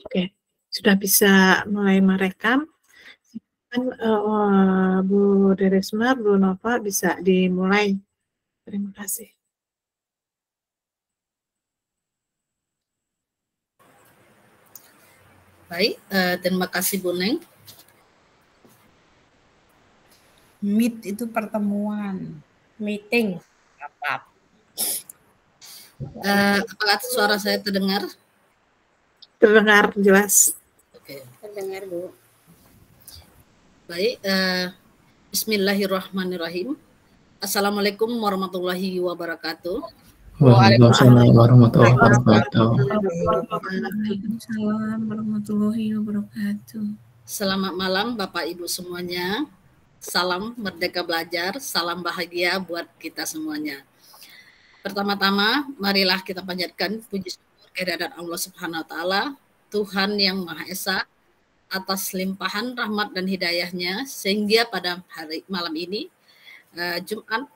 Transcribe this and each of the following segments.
Oke, sudah bisa mulai merekam. Kan Bu Deresma, Bu Nova bisa dimulai. Terima kasih. Baik, terima kasih Bu Neng. Meet itu pertemuan. Meeting. Rapat. Apakah suara saya terdengar? Terdengar jelas. Oke. Terdengar, Bu. Baik, bismillahirrahmanirrahim. Assalamualaikum warahmatullahi wabarakatuh. Waalaikumsalam warahmatullahi wabarakatuh. Waalaikumsalam warahmatullahi wabarakatuh. Selamat malam Bapak Ibu semuanya. Salam Merdeka Belajar, salam bahagia buat kita semuanya. Pertama-tama, marilah kita panjatkan puji syukur kehadirat Allah Subhanahu wa taala, Tuhan yang Maha Esa, atas limpahan rahmat dan hidayahnya sehingga pada hari malam ini Jumat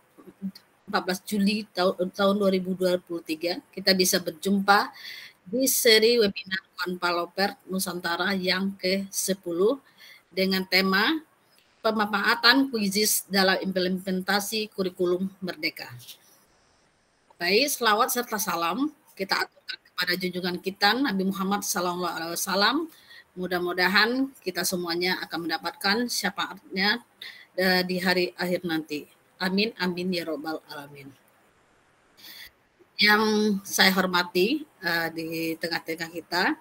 14 Juli tahun 2023 kita bisa berjumpa di seri webinar Kanpaloper Nusantara yang ke-10 dengan tema pemanfaatan kuisis dalam implementasi kurikulum merdeka. Baik, selawat serta salam kita aturkan kepada junjungan kita Nabi Muhammad SAW. Mudah-mudahan kita semuanya akan mendapatkan syafaatnya di hari akhir nanti. Amin, amin ya robbal alamin. Yang saya hormati di tengah-tengah kita,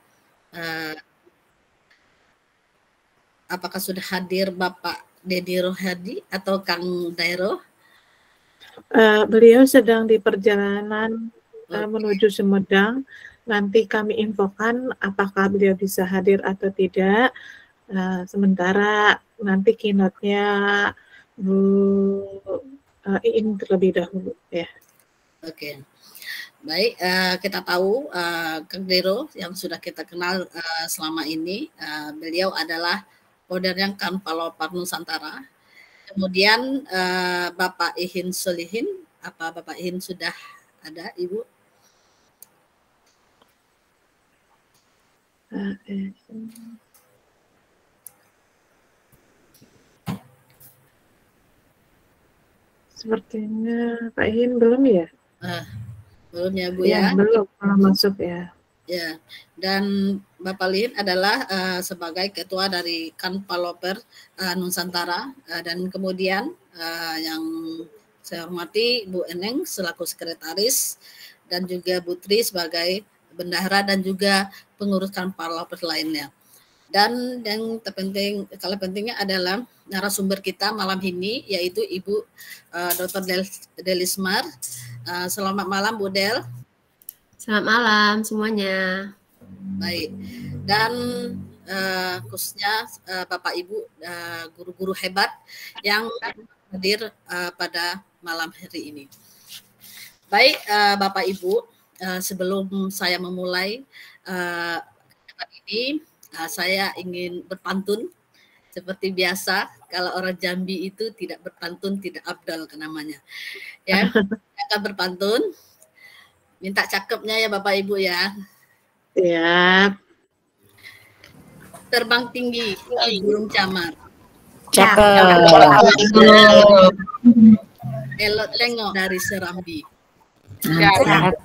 apakah sudah hadir Bapak Dedi Rohadi atau Kang Dairo? Beliau sedang di perjalanan menuju Sumedang. Nanti kami infokan apakah beliau bisa hadir atau tidak. Sementara nanti keynote-nya Bu Iin terlebih dahulu ya. Oke. Baik, kita tahu Kang Dairo yang sudah kita kenal selama ini, beliau adalah founder yang Kanpaloper Nusantara. Kemudian Bapak Ihin Solihin, apa Bapak Ihin sudah ada, Ibu? Sepertinya Pak Ihin belum ya? Belum ya Bu Ya, ya? belum masuk ya. Ya, dan Bapak Lin adalah sebagai ketua dari Kanpaloper Nusantara dan kemudian yang saya hormati Bu Eneng selaku sekretaris dan juga Bu Tri sebagai bendahara dan juga pengurus Kanpaloper lainnya. Dan yang terpenting, kalau pentingnya adalah narasumber kita malam ini yaitu Ibu Dr. Delismar. Selamat malam Bu Del. Selamat malam semuanya. Baik, dan khususnya Bapak Ibu guru-guru hebat yang hadir pada malam hari ini. Baik, Bapak Ibu, sebelum saya memulai ini, saya ingin berpantun. Seperti biasa, kalau orang Jambi itu tidak berpantun tidak abdal namanya. Ya, akan berpantun. Minta cakepnya ya Bapak Ibu ya. Siap. Terbang tinggi burung camar. Cakep. Elok tengok dari Serambi. Cakep.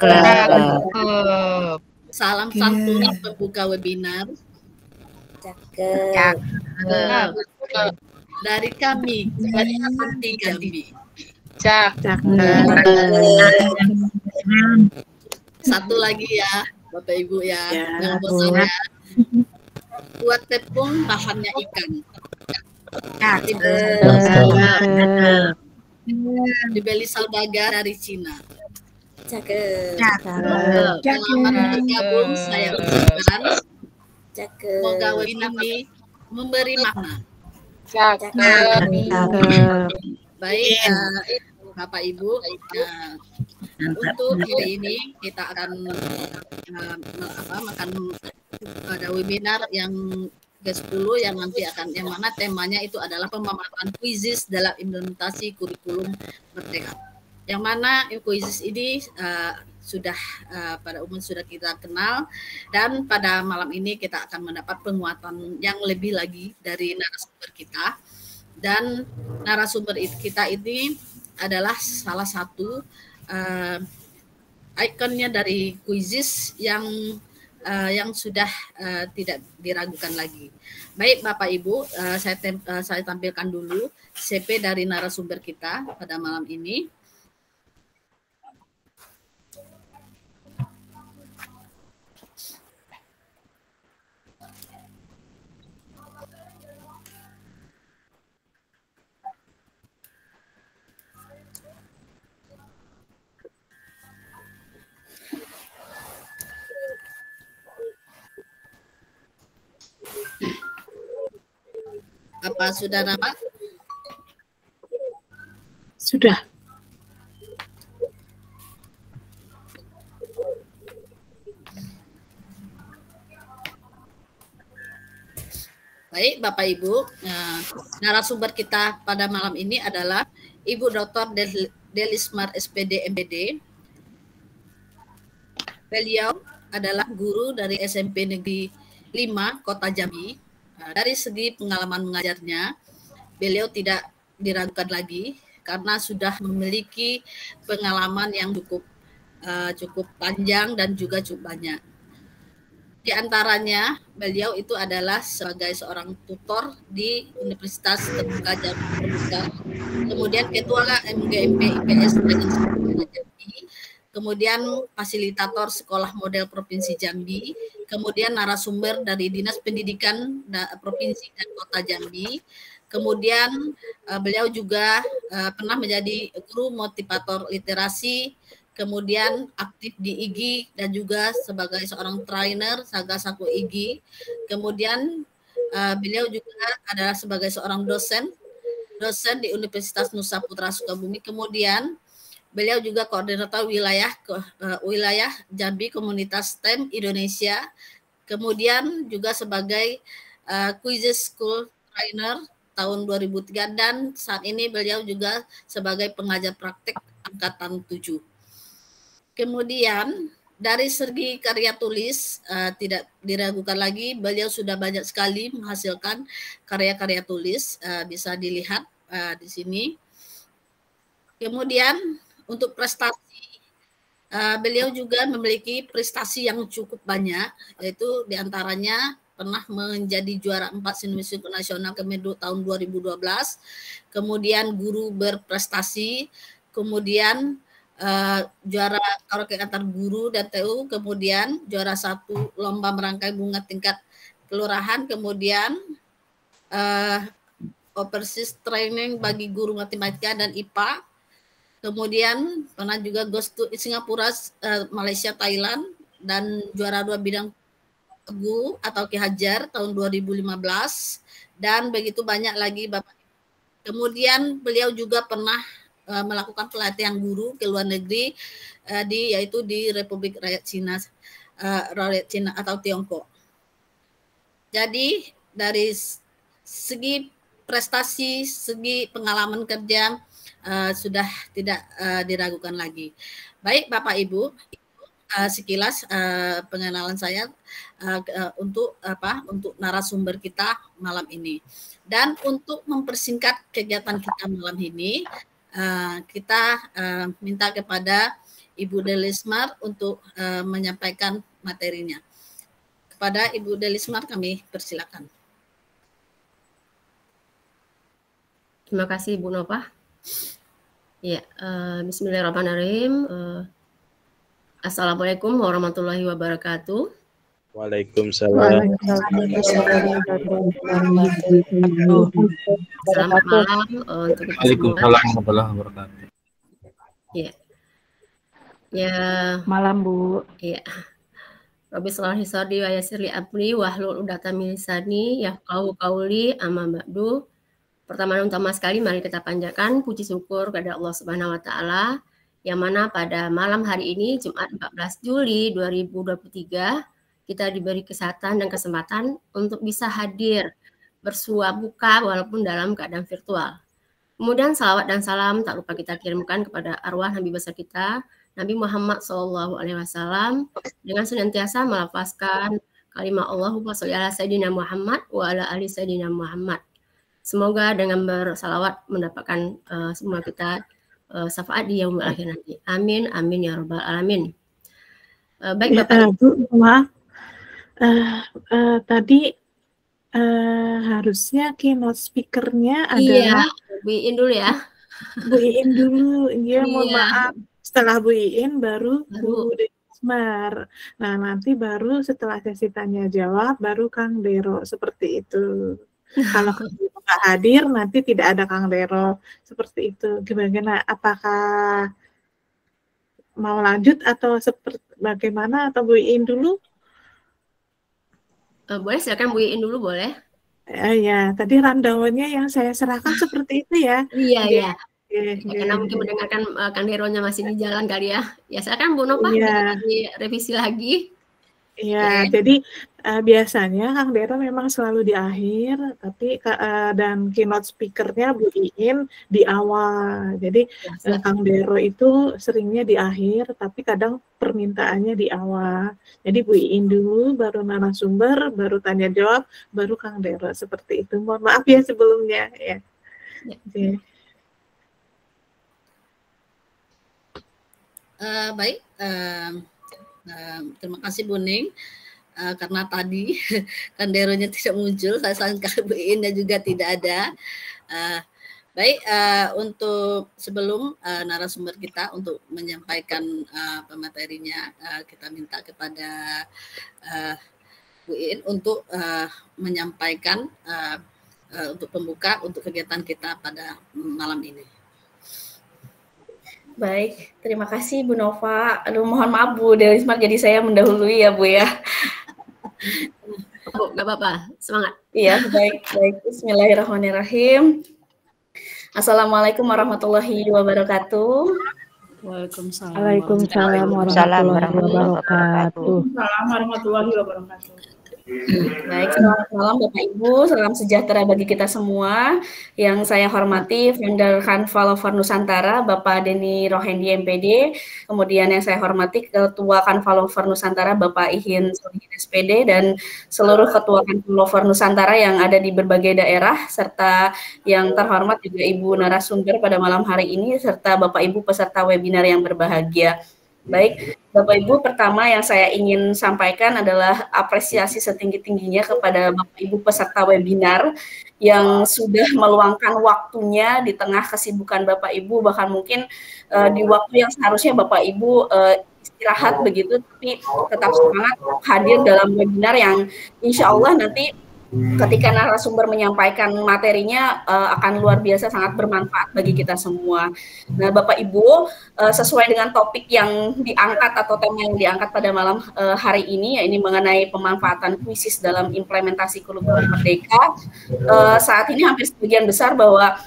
Salam santun pembuka webinar. Cakep. Dari kami, dari Anti Jambi. Cakep. Satu lagi ya, Bapak Ibu ya, Ya, jangan bosan ya. Buat tepung bahannya ikan. Dibeli salbaga dari Cina. Cakep. Selamat bergabung, saya ucapkan. Cakep. Semoga webinar ini memberi makna. Baik, Bapak Ibu, untuk hari ini kita akan pada webinar yang ke-10 yang nanti akan yang mana temanya itu adalah pemanfaatan kuisis dalam implementasi kurikulum merdeka. Yang mana kuisis ini sudah pada umum sudah kita kenal, dan pada malam ini kita akan mendapat penguatan yang lebih lagi dari narasumber kita. Dan narasumber kita ini adalah salah satu ikonnya dari Quizizz yang sudah tidak diragukan lagi. Baik Bapak Ibu, saya tampilkan dulu CP dari narasumber kita pada malam ini. Apa sudah nampak? Sudah. Baik Bapak Ibu, narasumber kita pada malam ini adalah Ibu Dr. Delismar SPD MPD. Beliau adalah guru dari SMP Negeri 5 Kota Jambi. Dari segi pengalaman mengajarnya, beliau tidak diragukan lagi karena sudah memiliki pengalaman yang cukup panjang dan juga cukup banyak. Di antaranya, beliau itu adalah sebagai seorang tutor di Universitas Terbuka Jambi, kemudian Ketua MGMP IPS Jambi, kemudian fasilitator Sekolah Model Provinsi Jambi, kemudian narasumber dari Dinas Pendidikan Provinsi dan Kota Jambi, kemudian beliau juga pernah menjadi guru motivator literasi, kemudian aktif di IGI dan juga sebagai seorang trainer Sagasaku IGI, kemudian beliau juga adalah sebagai seorang dosen di Universitas Nusa Putra Sukabumi, kemudian beliau juga koordinator wilayah Jambi Komunitas STEM Indonesia, kemudian juga sebagai Quizizz School Trainer tahun 2003, dan saat ini beliau juga sebagai pengajar praktek angkatan 7. Kemudian dari segi karya tulis tidak diragukan lagi, beliau sudah banyak sekali menghasilkan karya-karya tulis, bisa dilihat di sini. Kemudian untuk prestasi, beliau juga memiliki prestasi yang cukup banyak, yaitu diantaranya pernah menjadi juara 4 Sinwisuke Nasional Kemenlu tahun 2012, kemudian guru berprestasi, kemudian juara karaoke antar guru dan TU, kemudian juara 1 lomba merangkai bunga tingkat kelurahan, kemudian overseas training bagi guru matematika dan IPA, kemudian pernah juga ghost to Singapura, Malaysia, Thailand, dan juara 2 bidang Teguh atau Ki Hajar tahun 2015, dan begitu banyak lagi Bapak. Kemudian beliau juga pernah melakukan pelatihan guru ke luar negeri, yaitu di Republik Rakyat Cina atau Tiongkok. Jadi dari segi prestasi, segi pengalaman kerja sudah tidak diragukan lagi. Baik Bapak Ibu, sekilas pengenalan saya untuk narasumber kita malam ini. Dan untuk mempersingkat kegiatan kita malam ini, kita minta kepada Ibu Delismar untuk menyampaikan materinya. Kepada Ibu Delismar kami persilakan. Terima kasih Bu Nova. Ya, bismillahirrahmanirrahim. Assalamualaikum warahmatullahi wabarakatuh. Waalaikumsalam. Selamat malam untuk kita semua. Waalaikumsalam warahmatullahi wabarakatuh. Ya. Ya. Malam Bu. Ya. Rabbi sholli sholli wa yassirli amri wahlul 'uqdatam min lisani yafqahu qawli, amma ba'du. Pertama sekali mari kita panjatkan puji syukur kepada Allah Subhanahu wa taala yang mana pada malam hari ini Jumat 14 Juli 2023 kita diberi kesehatan dan kesempatan untuk bisa hadir bersua buka walaupun dalam keadaan virtual. Kemudian salawat dan salam tak lupa kita kirimkan kepada arwah Nabi besar kita Nabi Muhammad SAW dengan senantiasa melafazkan kalimat Allahumma sholli ala sayyidina Muhammad wa ala ali sayyidina Muhammad. Semoga dengan bersalawat mendapatkan semua kita syafaat di yaumul akhir nanti. Amin, amin ya rabbal alamin. Baik Bapak. Bu, maaf. Tadi harusnya keynote speaker-nya adalah Bu Iin dulu ya. Bu Iin dulu. Iya, mohon maaf. Setelah Bu Iin baru Bu Desmar. Nah, nanti baru setelah sesi tanya jawab baru Kang Dero, seperti itu. Kalau Kang Dero nggak hadir, nanti tidak ada Kang Dero, seperti itu. Gimana? Apakah mau lanjut atau seperti bagaimana? Atau Bu Iin dulu? Boleh, silakan Bu Iin dulu boleh. Ya, tadi rundown-nya yang saya serahkan seperti itu ya. Iya. Karena mungkin mendengarkan Kang Deronya masih di jalan kali ya. Ya, silakan Bu Nova, direvisi lagi. Iya, jadi biasanya Kang Dero memang selalu di akhir, tapi dan keynote speaker-nya Bu Iin di awal. Jadi Kang Dero itu seringnya di akhir, tapi kadang permintaannya di awal. Jadi Bu Iin dulu, baru narasumber, baru tanya jawab, baru Kang Dero, seperti itu. Mohon maaf ya sebelumnya ya. Okay. Baik. Terima kasih Bu Ning, karena tadi Kang Deronya tidak muncul, saya sangka Bu Iin juga tidak ada. Baik, untuk sebelum narasumber kita untuk menyampaikan pematerinya, kita minta kepada Bu Iin untuk menyampaikan untuk pembuka untuk kegiatan kita pada malam ini. Baik, terima kasih Bu Nova. Aduh, mohon maaf Bu Delismar, jadi saya mendahului ya Bu ya. Bu, nggak apa-apa, semangat. Iya, baik. Bismillahirrahmanirrahim. Assalamualaikum warahmatullahi wabarakatuh. Waalaikumsalam. Waalaikumsalam warahmatullahi wabarakatuh. Warahmatullahi wabarakatuh. Baik, selamat malam Bapak Ibu, salam sejahtera bagi kita semua. Yang saya hormati Founder Kanfalover Nusantara, Bapak Denny Rohendi MPD. Kemudian yang saya hormati Ketua Kanfalover Nusantara, Bapak Ihin Solihin SPD, dan seluruh Ketua Kanfalover Nusantara yang ada di berbagai daerah, serta yang terhormat juga Ibu narasumber pada malam hari ini, serta Bapak Ibu peserta webinar yang berbahagia. Baik, Bapak Ibu, pertama yang saya ingin sampaikan adalah apresiasi setinggi-tingginya kepada Bapak Ibu peserta webinar yang sudah meluangkan waktunya di tengah kesibukan Bapak Ibu, bahkan mungkin di waktu yang seharusnya Bapak Ibu istirahat begitu, tapi tetap semangat hadir dalam webinar yang insya Allah nanti ketika narasumber menyampaikan materinya akan luar biasa sangat bermanfaat bagi kita semua. Nah, Bapak Ibu, sesuai dengan topik yang diangkat atau tema yang diangkat pada malam hari ini, ya ini mengenai pemanfaatan kuisis dalam implementasi kurikulum merdeka. Saat ini hampir sebagian besar bahwa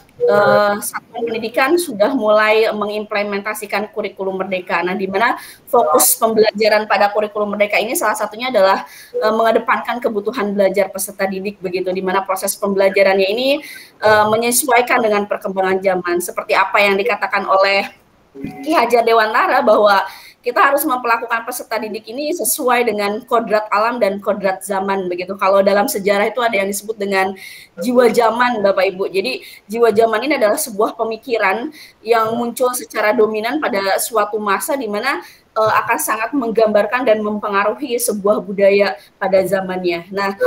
satuan pendidikan sudah mulai mengimplementasikan kurikulum merdeka. Nah, di mana fokus pembelajaran pada kurikulum merdeka ini salah satunya adalah mengedepankan kebutuhan belajar peserta didik begitu, di mana proses pembelajarannya ini menyesuaikan dengan perkembangan zaman. Seperti apa yang dikatakan oleh Ki Hajar Dewantara bahwa kita harus memperlakukan peserta didik ini sesuai dengan kodrat alam dan kodrat zaman begitu. Kalau dalam sejarah itu ada yang disebut dengan jiwa zaman, Bapak Ibu. Jadi jiwa zaman ini adalah sebuah pemikiran yang muncul secara dominan pada suatu masa di mana akan sangat menggambarkan dan mempengaruhi sebuah budaya pada zamannya. Nah,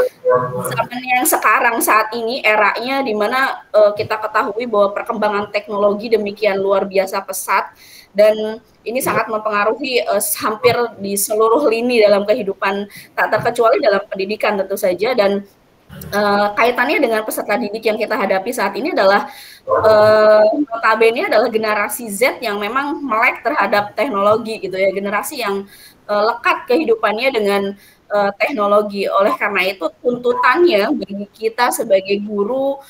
zaman yang sekarang saat ini eranya di mana kita ketahui bahwa perkembangan teknologi demikian luar biasa pesat dan ini sangat mempengaruhi hampir di seluruh lini dalam kehidupan, tak terkecuali dalam pendidikan tentu saja. Dan kaitannya dengan peserta didik yang kita hadapi saat ini adalah notabene adalah generasi Z yang memang melek terhadap teknologi gitu ya, generasi yang lekat kehidupannya dengan teknologi. Oleh karena itu tuntutannya bagi kita sebagai guru,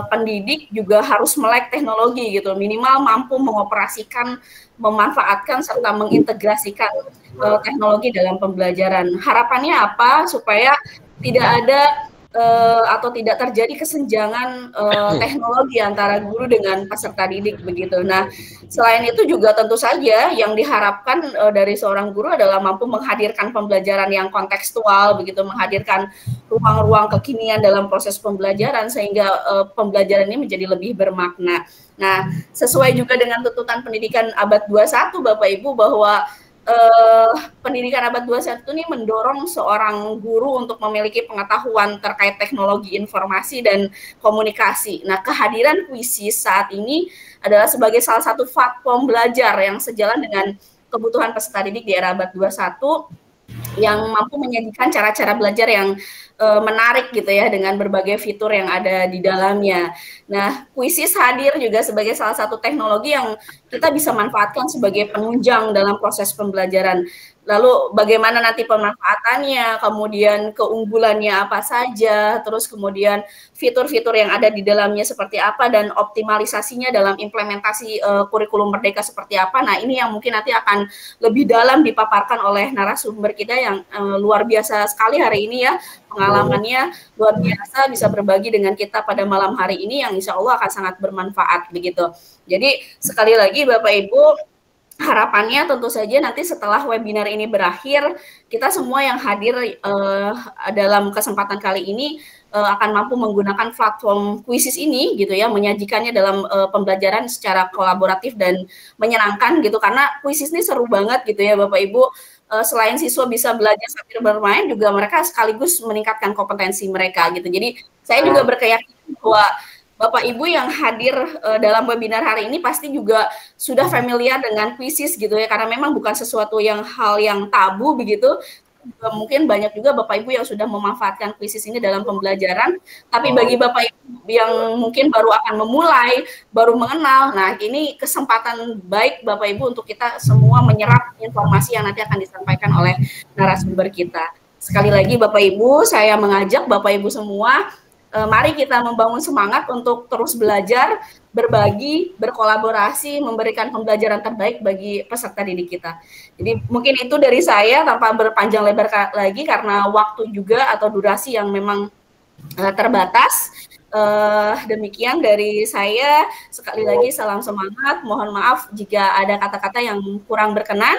pendidik juga harus melek teknologi gitu, minimal mampu mengoperasikan, memanfaatkan serta mengintegrasikan teknologi dalam pembelajaran. Harapannya apa? Supaya tidak ada atau tidak terjadi kesenjangan teknologi antara guru dengan peserta didik begitu. Nah, selain itu juga tentu saja yang diharapkan dari seorang guru adalah mampu menghadirkan pembelajaran yang kontekstual begitu, menghadirkan ruang-ruang kekinian dalam proses pembelajaran sehingga pembelajaran ini menjadi lebih bermakna. Nah, sesuai juga dengan tuntutan pendidikan abad 21 Bapak Ibu bahwa pendidikan abad 21 ini mendorong seorang guru untuk memiliki pengetahuan terkait teknologi informasi dan komunikasi. Nah, kehadiran kuisis saat ini adalah sebagai salah satu platform belajar yang sejalan dengan kebutuhan peserta didik di era abad 21 yang mampu menyajikan cara-cara belajar yang menarik gitu ya dengan berbagai fitur yang ada di dalamnya. Nah, kuisis hadir juga sebagai salah satu teknologi yang kita bisa manfaatkan sebagai penunjang dalam proses pembelajaran. Lalu bagaimana nanti pemanfaatannya, kemudian keunggulannya apa saja, terus kemudian fitur-fitur yang ada di dalamnya seperti apa, dan optimalisasinya dalam implementasi kurikulum merdeka seperti apa. Nah, ini yang mungkin nanti akan lebih dalam dipaparkan oleh narasumber kita yang luar biasa sekali hari ini ya. Pengalamannya luar biasa, bisa berbagi dengan kita pada malam hari ini yang insya Allah akan sangat bermanfaat begitu. Jadi sekali lagi Bapak Ibu, harapannya tentu saja nanti setelah webinar ini berakhir, kita semua yang hadir dalam kesempatan kali ini akan mampu menggunakan platform kuisis ini gitu ya, menyajikannya dalam pembelajaran secara kolaboratif dan menyenangkan gitu, karena kuisis ini seru banget gitu ya Bapak Ibu. Selain siswa bisa belajar sambil bermain, juga mereka sekaligus meningkatkan kompetensi mereka gitu. Jadi saya juga berkeyakinan bahwa Bapak Ibu yang hadir dalam webinar hari ini pasti juga sudah familiar dengan kuisis gitu ya, karena memang bukan sesuatu hal yang tabu begitu. Mungkin banyak juga Bapak Ibu yang sudah memanfaatkan kuisis ini dalam pembelajaran, tapi bagi Bapak Ibu yang mungkin baru akan memulai, baru mengenal, nah ini kesempatan baik Bapak Ibu untuk kita semua menyerap informasi yang nanti akan disampaikan oleh narasumber kita. Sekali lagi Bapak Ibu, saya mengajak Bapak Ibu semua, mari kita membangun semangat untuk terus belajar, berbagi, berkolaborasi, memberikan pembelajaran terbaik bagi peserta didik kita. Jadi mungkin itu dari saya tanpa berpanjang lebar lagi karena waktu juga atau durasi yang memang terbatas. Demikian dari saya. Sekali lagi salam semangat. Mohon maaf jika ada kata-kata yang kurang berkenan.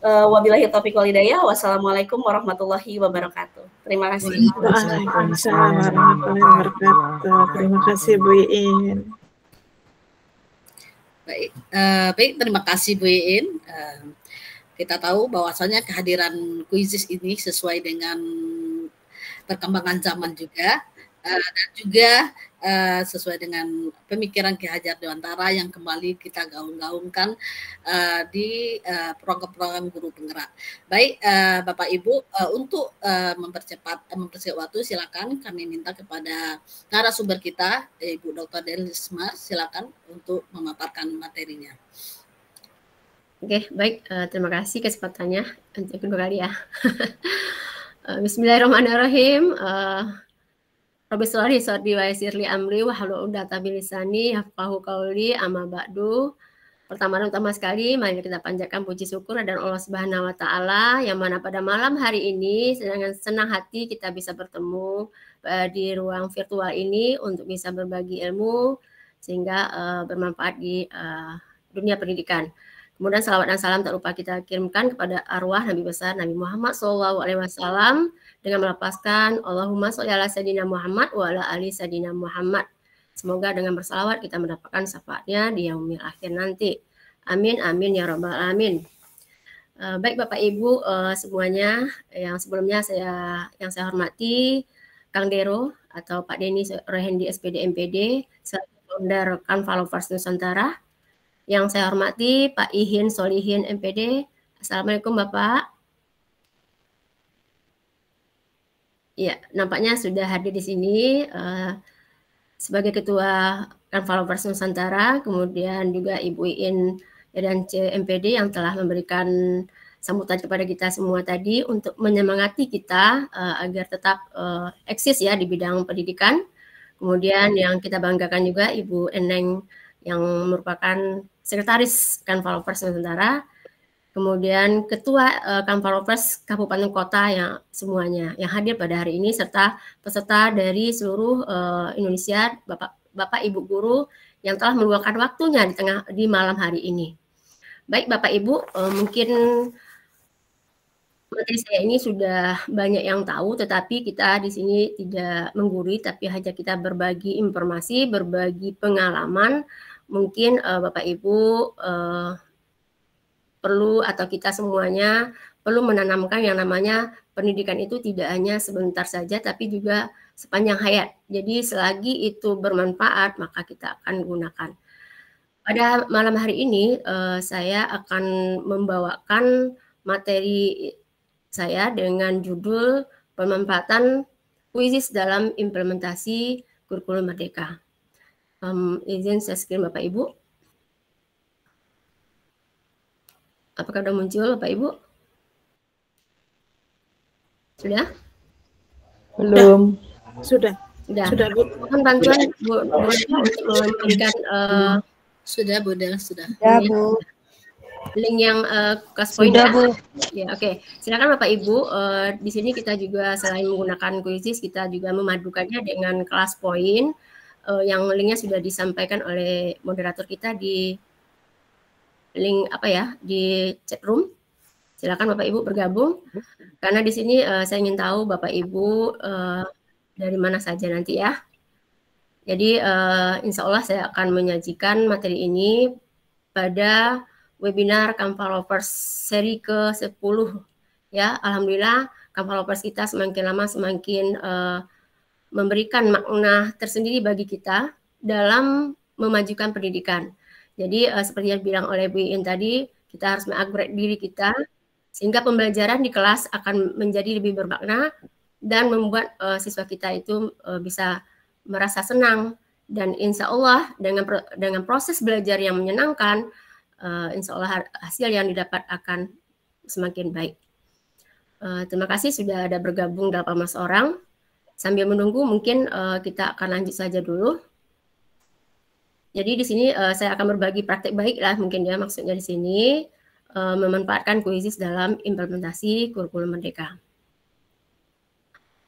Wabillahi taufiq wal hidayah. Wassalamualaikum warahmatullahi wabarakatuh. Terima kasih. Waalaikumsalam warahmatullahi wabarakatuh. Terima kasih Bu Iin. Baik, terima kasih Bu Iin. Kita tahu bahwasanya kehadiran kuisis ini sesuai dengan perkembangan zaman juga, dan juga sesuai dengan pemikiran Ki Hajar Dewantara yang kembali kita gaung-gaungkan di program-program guru penggerak. Baik, Bapak Ibu, untuk mempercepat waktu, silakan kami minta kepada narasumber kita, Ibu Dr. Delismar, silakan untuk memaparkan materinya. Oke, baik. Terima kasih kesempatannya untuk kedua kali ya. Bismillahirrahmanirrahim. Rabbi sholli sadri wa yassir li amri wahlul 'uqdatam min lisani yafqahu qawli, amma ba'du. Pertama sekali mari kita panjatkan puji syukur dan Allah Subhanahu wa taala yang mana pada malam hari ini dengan senang hati kita bisa bertemu di ruang virtual ini untuk bisa berbagi ilmu sehingga bermanfaat di dunia pendidikan. Kemudian salawat dan salam tak lupa kita kirimkan kepada arwah Nabi besar Nabi Muhammad SAW dengan melapaskan Allahumma sholli ala sayyidina Muhammad wa ala ali sayyidina Muhammad. Semoga dengan bersalawat kita mendapatkan syafaatnya di yaumil akhir nanti. Amin, amin ya rabbal alamin. Baik Bapak Ibu semuanya, yang sebelumnya yang saya hormati Kang Dero atau Pak Deni Rohendi SPD MPD, selaku founder Kan Followers Nusantara. Yang saya hormati Pak Ihin Solihin MPD. Assalamualaikum Bapak. Ya, nampaknya sudah hadir di sini sebagai Ketua Kan Followers Nusantara, kemudian juga Ibu Iin dan MPD yang telah memberikan sambutan kepada kita semua tadi untuk menyemangati kita agar tetap eksis ya di bidang pendidikan. Kemudian yang kita banggakan juga Ibu Eneng yang merupakan Sekretaris Kan Followers Nusantara, kemudian Ketua Kanfarovers Kabupaten Kota yang semuanya yang hadir pada hari ini, serta peserta dari seluruh Indonesia, Bapak Ibu guru yang telah meluangkan waktunya di malam hari ini. Baik Bapak Ibu, mungkin materi saya ini sudah banyak yang tahu, tetapi kita di sini tidak menggurui, tapi hanya kita berbagi informasi, berbagi pengalaman. Mungkin Bapak Ibu perlu, atau kita semuanya perlu menanamkan yang namanya pendidikan itu tidak hanya sebentar saja, tapi juga sepanjang hayat. Jadi selagi itu bermanfaat, maka kita akan gunakan. Pada malam hari ini, saya akan membawakan materi saya dengan judul pemanfaatan kuisis dalam implementasi kurikulum merdeka. Izin saya screen Bapak Ibu. Apakah sudah muncul Bapak Ibu? Sudah? Belum. Sudah. Sudah, Bu. Mohon bantuan Bu untuk memberikan sudah, Bunda, sudah. Ya, Bu. Link yang kelas poin Sudah, ya. Bu. Ya, oke. Silakan Bapak Ibu. Di sini kita juga selain menggunakan kuisis, kita juga memadukannya dengan kelas poin yang linknya sudah disampaikan oleh moderator kita di link di chat room. Silakan Bapak Ibu bergabung. Karena di sini saya ingin tahu Bapak Ibu dari mana saja nanti ya. Jadi insya Allah saya akan menyajikan materi ini pada webinar Kanfarovers seri ke-10 ya. Alhamdulillah Kanfarovers kita semakin lama semakin memberikan makna tersendiri bagi kita dalam memajukan pendidikan. Jadi seperti yang bilang oleh Bu Iin tadi, kita harus mengupgrade diri kita sehingga pembelajaran di kelas akan menjadi lebih bermakna dan membuat siswa kita itu bisa merasa senang, dan insya Allah dengan proses belajar yang menyenangkan, insya Allah hasil yang didapat akan semakin baik. Terima kasih sudah ada bergabung 18 orang. Sambil menunggu mungkin kita akan lanjut saja dulu. Jadi di sini saya akan berbagi praktek baik lah mungkin ya, maksudnya di sini memanfaatkan kuisis dalam implementasi kurikulum merdeka.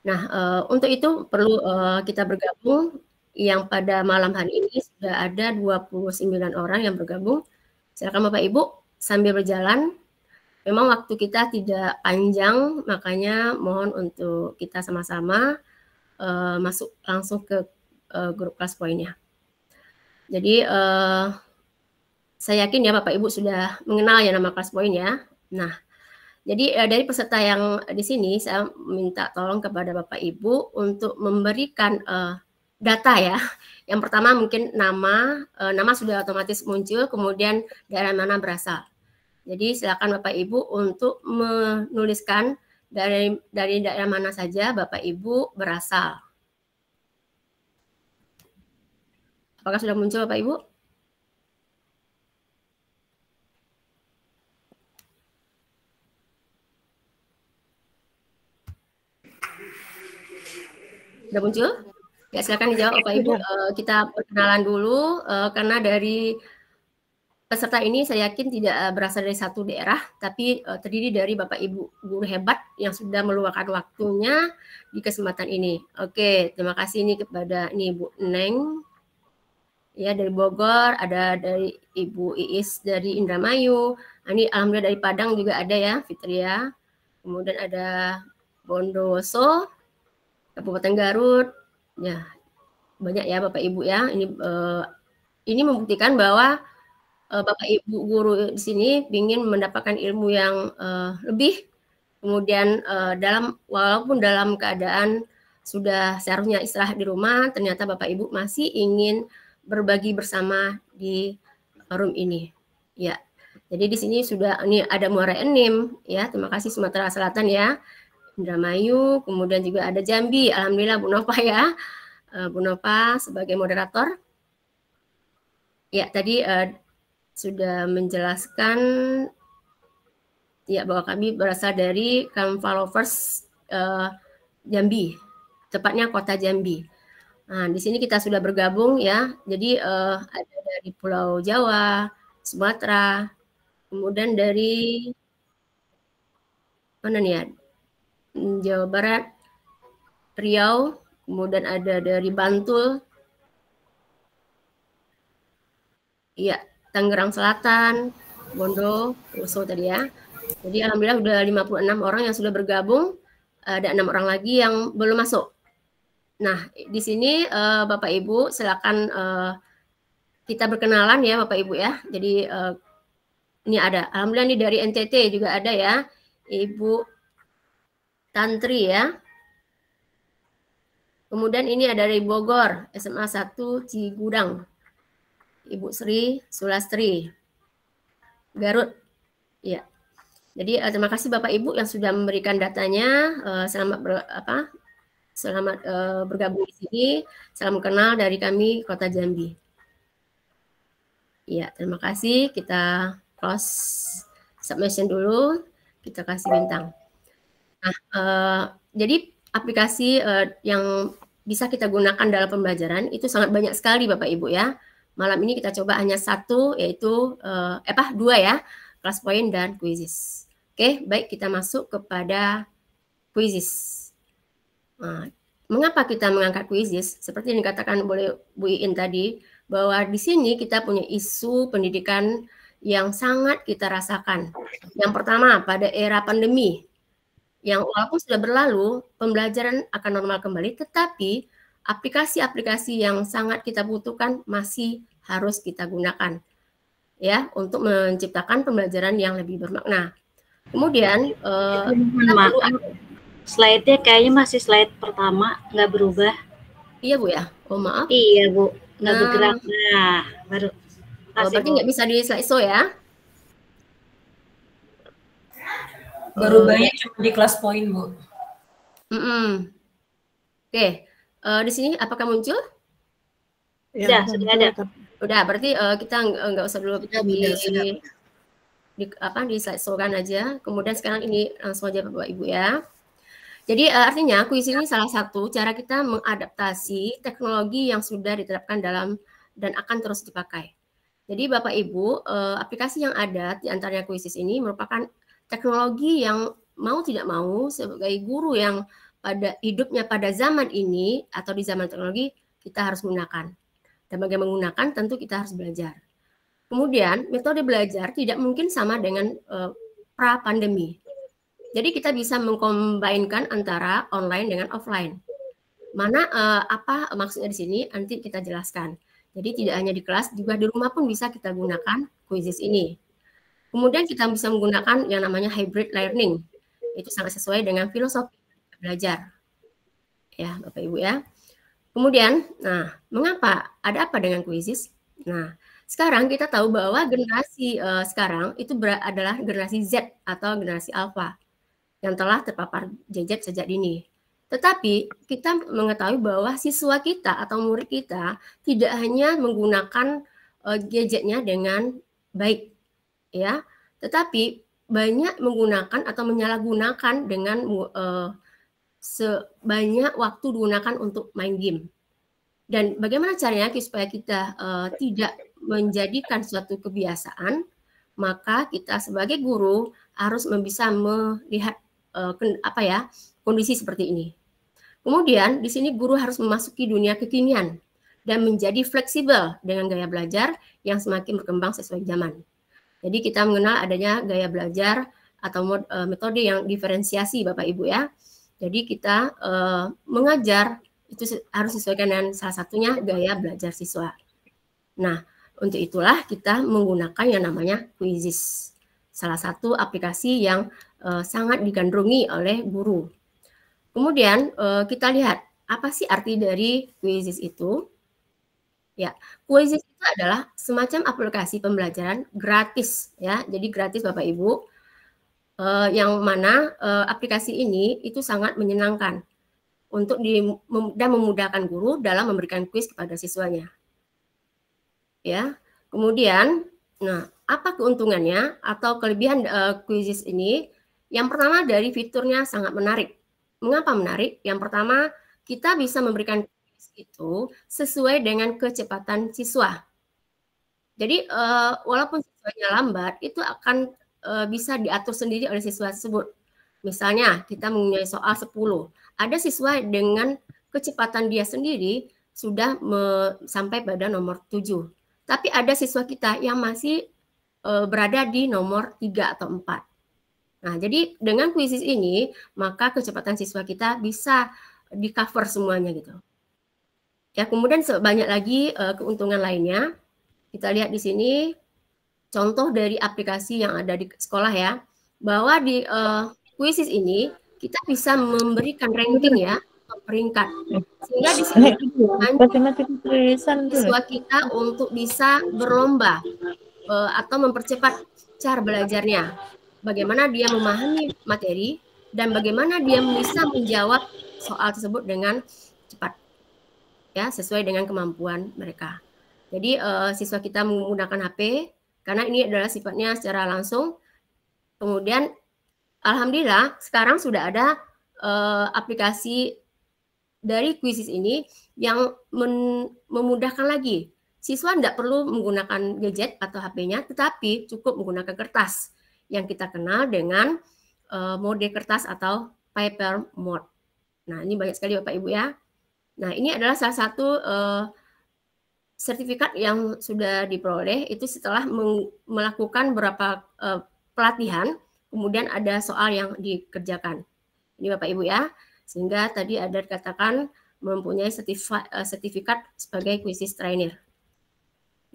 Nah, untuk itu perlu kita bergabung, yang pada malam hari ini sudah ada 29 orang yang bergabung. Silakan Bapak Ibu sambil berjalan. Memang waktu kita tidak panjang, makanya mohon untuk kita sama-sama masuk langsung ke grup kelas poinnya. Jadi saya yakin ya Bapak Ibu sudah mengenal ya nama kelas poin ya. Nah, jadi dari peserta yang di sini saya minta tolong kepada Bapak Ibu untuk memberikan data ya. Yang pertama mungkin nama sudah otomatis muncul, kemudian daerah mana berasal. Jadi silakan Bapak Ibu untuk menuliskan dari daerah mana saja Bapak Ibu berasal. Apakah sudah muncul Bapak Ibu? Sudah muncul? Ya, silakan dijawab Bapak Ibu. Kita perkenalan dulu karena dari peserta ini saya yakin tidak berasal dari satu daerah, tapi terdiri dari Bapak Ibu guru hebat yang sudah meluangkan waktunya di kesempatan ini. Oke, terima kasih ini kepada Bu Neng ya dari Bogor, ada dari Ibu Iis dari Indramayu. Ini alhamdulillah dari Padang juga ada ya, Fitria. Kemudian ada Bondowoso, Kabupaten Garut, ya banyak ya Bapak Ibu ya. Ini membuktikan bahwa Bapak Ibu guru di sini ingin mendapatkan ilmu yang lebih. Kemudian walaupun dalam keadaan sudah seharusnya istirahat di rumah, ternyata Bapak Ibu masih ingin berbagi bersama di room ini. Ya, jadi di sini sudah ada Muara Enim ya. Terima kasih Sumatera Selatan ya. Indramayu, kemudian juga ada Jambi, alhamdulillah Bu Nova ya, Bu Nova sebagai moderator. Ya, tadi sudah menjelaskan ya bahwa kami berasal dari Kanfarovers Jambi, tepatnya kota Jambi. Nah, di sini kita sudah bergabung ya, jadi ada dari Pulau Jawa, Sumatera, Kemudian dari mana nih ya? Jawa Barat, Riau, kemudian ada dari Bantul, iya, Tangerang Selatan, Bondowoso tadi ya. Jadi alhamdulillah udah 56 orang yang sudah bergabung, ada 6 orang lagi yang belum masuk. Nah, di sini Bapak Ibu silakan kita berkenalan ya Bapak Ibu ya. Jadi ini ada, alhamdulillah ini dari NTT juga ada ya, Ibu Tantri ya. Kemudian ini ada dari Bogor, SMA 1 Cigudang, Ibu Sri Sulastri. Garut, ya. Jadi terima kasih Bapak Ibu yang sudah memberikan datanya. Selamat bergabung di sini. Salam kenal dari kami Kota Jambi. Ya, terima kasih. Kita close submission dulu. Kita kasih bintang. Nah, jadi aplikasi yang bisa kita gunakan dalam pembelajaran itu sangat banyak sekali Bapak Ibu ya. Malam ini kita coba hanya satu, yaitu dua ya, ClassPoint dan Quizizz. Oke, baik, kita masuk kepada Quizizz. Nah, mengapa kita mengangkat Quizizz? Seperti yang dikatakan oleh Bu Iin tadi, bahwa di sini kita punya isu pendidikan yang sangat kita rasakan. Yang pertama, pada era pandemi, yang walaupun sudah berlalu, pembelajaran akan normal kembali, tetapi aplikasi-aplikasi yang sangat kita butuhkan masih harus kita gunakan ya untuk menciptakan pembelajaran yang lebih bermakna. Kemudian slide-nya kayaknya masih slide pertama, nggak berubah. Iya Bu ya? Oh maaf. Iya Bu, nggak bergerak. Nah, baru. Berarti nggak bisa di slideshow ya? Berubahnya cuma di ClassPoint Bu. Oke. Di sini apakah muncul? Ya, sudah ada. Udah, berarti kita nggak usah dulu di slideshow kan aja. Kemudian sekarang ini langsung aja Bapak Ibu ya. Jadi artinya kuis ini salah satu cara kita mengadaptasi teknologi yang sudah diterapkan dalam dan akan terus dipakai. Jadi Bapak Ibu, aplikasi yang ada di antaranya Quizizz ini merupakan teknologi yang mau tidak mau sebagai guru yang pada hidupnya pada zaman ini atau di zaman teknologi kita harus menggunakan. Dan bagaimana menggunakan tentu kita harus belajar. Kemudian metode belajar tidak mungkin sama dengan pra-pandemi. Jadi kita bisa mengkombinkan antara online dengan offline. Mana apa maksudnya di sini nanti kita jelaskan. Jadi tidak hanya di kelas, juga di rumah pun bisa kita gunakan Quizizz ini. Kemudian kita bisa menggunakan yang namanya hybrid learning. Itu sangat sesuai dengan filosofi belajar. Ya, Bapak Ibu ya. Kemudian, nah, mengapa? Ada apa dengan Quizizz? Nah, sekarang kita tahu bahwa generasi sekarang itu adalah generasi Z atau generasi Alpha yang telah terpapar gadget sejak dini. Tetapi kita mengetahui bahwa siswa kita atau murid kita tidak hanya menggunakan gadgetnya dengan baik, ya, tetapi banyak menggunakan atau menyalahgunakan dengan sebanyak waktu digunakan untuk main game. Dan bagaimana caranya supaya kita tidak menjadikan suatu kebiasaan, maka kita sebagai guru harus bisa melihat kondisi seperti ini. Kemudian di sini guru harus memasuki dunia kekinian dan menjadi fleksibel dengan gaya belajar yang semakin berkembang sesuai zaman. Jadi kita mengenal adanya gaya belajar atau metode yang diferensiasi Bapak Ibu ya. Jadi kita mengajar itu harus disesuaikan dengan salah satunya gaya belajar siswa. Nah, untuk itulah kita menggunakan yang namanya Quizizz. Salah satu aplikasi yang sangat digandrungi oleh guru. Kemudian kita lihat apa sih arti dari Quizizz itu? Ya, Quizizz itu adalah semacam aplikasi pembelajaran gratis ya. Jadi gratis Bapak Ibu. Yang mana aplikasi ini itu sangat menyenangkan untuk dan memudahkan guru dalam memberikan kuis kepada siswanya. Ya, kemudian, nah apa keuntungannya atau kelebihan Quizizz ini? Yang pertama dari fiturnya sangat menarik. Mengapa menarik? Yang pertama kita bisa memberikan kuis itu sesuai dengan kecepatan siswa. Jadi walaupun siswanya lambat, itu akan bisa diatur sendiri oleh siswa tersebut. Misalnya kita mempunyai soal 10, ada siswa dengan kecepatan dia sendiri sudah sampai pada nomor 7. Tapi ada siswa kita yang masih berada di nomor 3 atau 4. Nah, jadi dengan kuisis ini, maka kecepatan siswa kita bisa di-cover semuanya gitu. Ya, kemudian banyak lagi keuntungan lainnya. Kita lihat di sini contoh dari aplikasi yang ada di sekolah ya, bahwa di kuisis ini kita bisa memberikan ranking ya, peringkat. Sehingga di sini siswa kita untuk bisa berlomba atau mempercepat cara belajarnya. Bagaimana dia memahami materi dan bagaimana dia bisa menjawab soal tersebut dengan cepat. Ya, sesuai dengan kemampuan mereka. Jadi siswa kita menggunakan HP karena ini adalah sifatnya secara langsung. Kemudian alhamdulillah sekarang sudah ada aplikasi dari kuisis ini yang memudahkan lagi. Siswa tidak perlu menggunakan gadget atau HP-nya, tetapi cukup menggunakan kertas yang kita kenal dengan mode kertas atau paper mode. Nah, ini banyak sekali Bapak Ibu ya. Nah, ini adalah salah satu sertifikat yang sudah diperoleh itu setelah melakukan beberapa pelatihan, kemudian ada soal yang dikerjakan. Ini Bapak Ibu ya, sehingga tadi ada dikatakan mempunyai sertifikat sebagai kuisis trainer.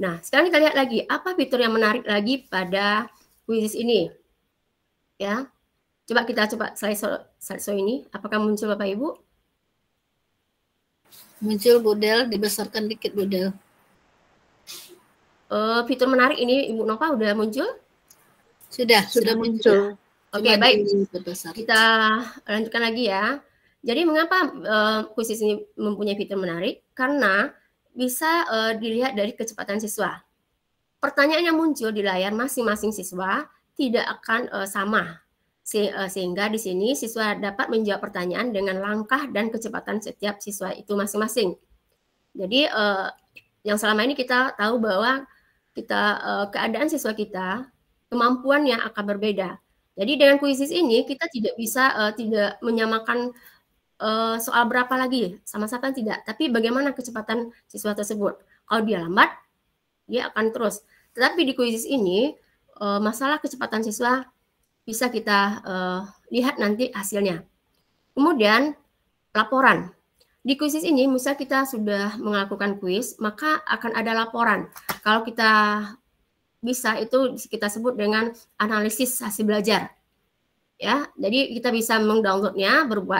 Nah, sekarang kita lihat lagi, apa fitur yang menarik lagi pada kuisis ini? Ya, coba slide ini, apakah muncul Bapak Ibu? Muncul Budel, dibesarkan dikit Budel. Fitur menarik ini Ibu Nova udah muncul? Sudah muncul. Oke, baik. Kita lanjutkan lagi ya. Jadi mengapa kuisis ini mempunyai fitur menarik? Karena bisa dilihat dari kecepatan siswa. Pertanyaan yang muncul di layar masing-masing siswa tidak akan sama. Sehingga di sini siswa dapat menjawab pertanyaan dengan langkah dan kecepatan setiap siswa itu masing-masing. Jadi yang selama ini kita tahu bahwa keadaan siswa kita, kemampuannya akan berbeda. Jadi dengan kuisis ini kita tidak bisa tidak menyamakan soal berapa lagi, sama-sama tidak. Tapi bagaimana kecepatan siswa tersebut. Kalau dia lambat, dia akan terus. Tetapi di kuisis ini, masalah kecepatan siswa bisa kita lihat nanti hasilnya. Kemudian, laporan. Di kuisis ini, misalnya kita sudah melakukan kuis, maka akan ada laporan. Kalau kita bisa, itu kita sebut dengan analisis hasil belajar. Ya, jadi kita bisa mendownloadnya berupa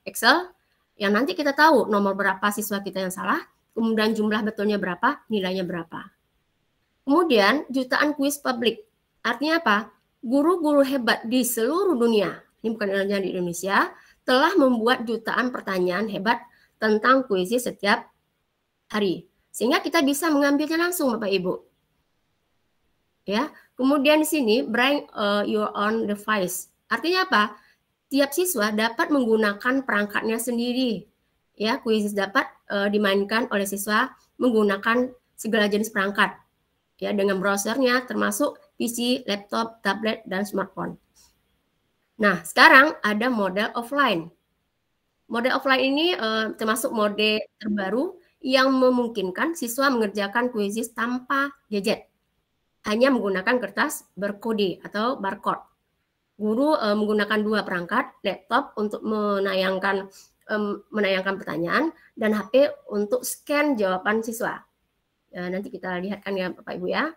Excel yang nanti kita tahu nomor berapa siswa kita yang salah, kemudian jumlah betulnya berapa, nilainya berapa. Kemudian jutaan kuis publik. Artinya apa? Guru-guru hebat di seluruh dunia, ini bukan hanya di Indonesia, telah membuat jutaan pertanyaan hebat tentang kuisis setiap hari. Sehingga kita bisa mengambilnya langsung Bapak Ibu. Ya, kemudian di sini bring your own device. Artinya apa? Tiap siswa dapat menggunakan perangkatnya sendiri. Ya, kuisis dapat dimainkan oleh siswa menggunakan segala jenis perangkat. Ya, dengan browsernya termasuk PC, laptop, tablet, dan smartphone. Nah, sekarang ada model offline. Model offline ini termasuk mode terbaru yang memungkinkan siswa mengerjakan kuisis tanpa gadget. Hanya menggunakan kertas berkode atau barcode. Guru menggunakan dua perangkat, laptop untuk menayangkan pertanyaan dan HP untuk scan jawaban siswa. Nanti kita lihatkan ya Bapak Ibu ya.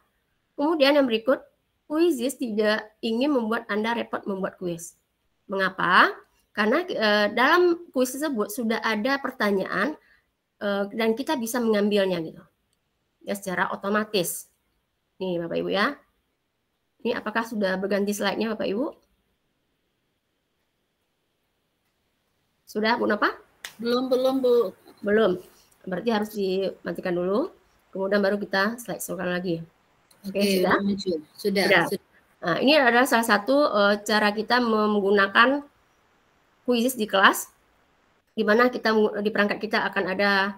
Kemudian yang berikut, kuisis tidak ingin membuat Anda repot membuat kuis. Mengapa? Karena dalam kuis tersebut sudah ada pertanyaan dan kita bisa mengambilnya gitu. Ya, secara otomatis. Nih Bapak Ibu ya. Ini apakah sudah berganti slide-nya Bapak Ibu? Sudah Bu Nova? Belum Bu. Belum. Berarti harus dimatikan dulu. Kemudian baru kita slide sekali lagi. Oke, sudah? Sudah. Nah, ini adalah salah satu cara kita menggunakan kuisis di kelas, di mana di perangkat kita akan ada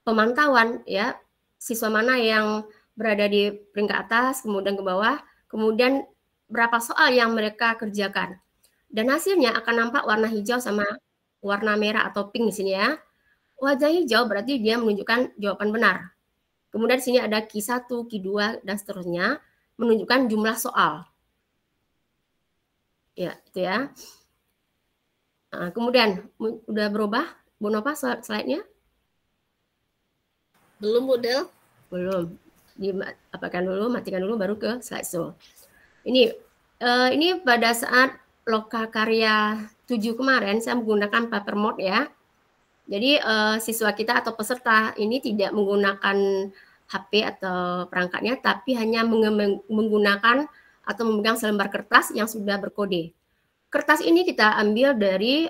pemantauan ya, siswa mana yang berada di peringkat atas, kemudian ke bawah, kemudian berapa soal yang mereka kerjakan. Dan hasilnya akan nampak warna hijau sama warna merah atau pink di sini ya. Wajah hijau berarti dia menunjukkan jawaban benar. Kemudian di sini ada Q1, Q2, dan seterusnya, menunjukkan jumlah soal. Ya, itu ya. Nah, kemudian, udah berubah, Bu Nova, slide-nya? Belum, Bu Del? Belum. Apakan dulu, matikan dulu, baru ke slideshow. Ini pada saat Lokakarya 7 kemarin, saya menggunakan paper mode ya. Jadi siswa kita atau peserta ini tidak menggunakan HP atau perangkatnya, tapi hanya menggunakan atau memegang selembar kertas yang sudah berkode. Kertas ini kita ambil dari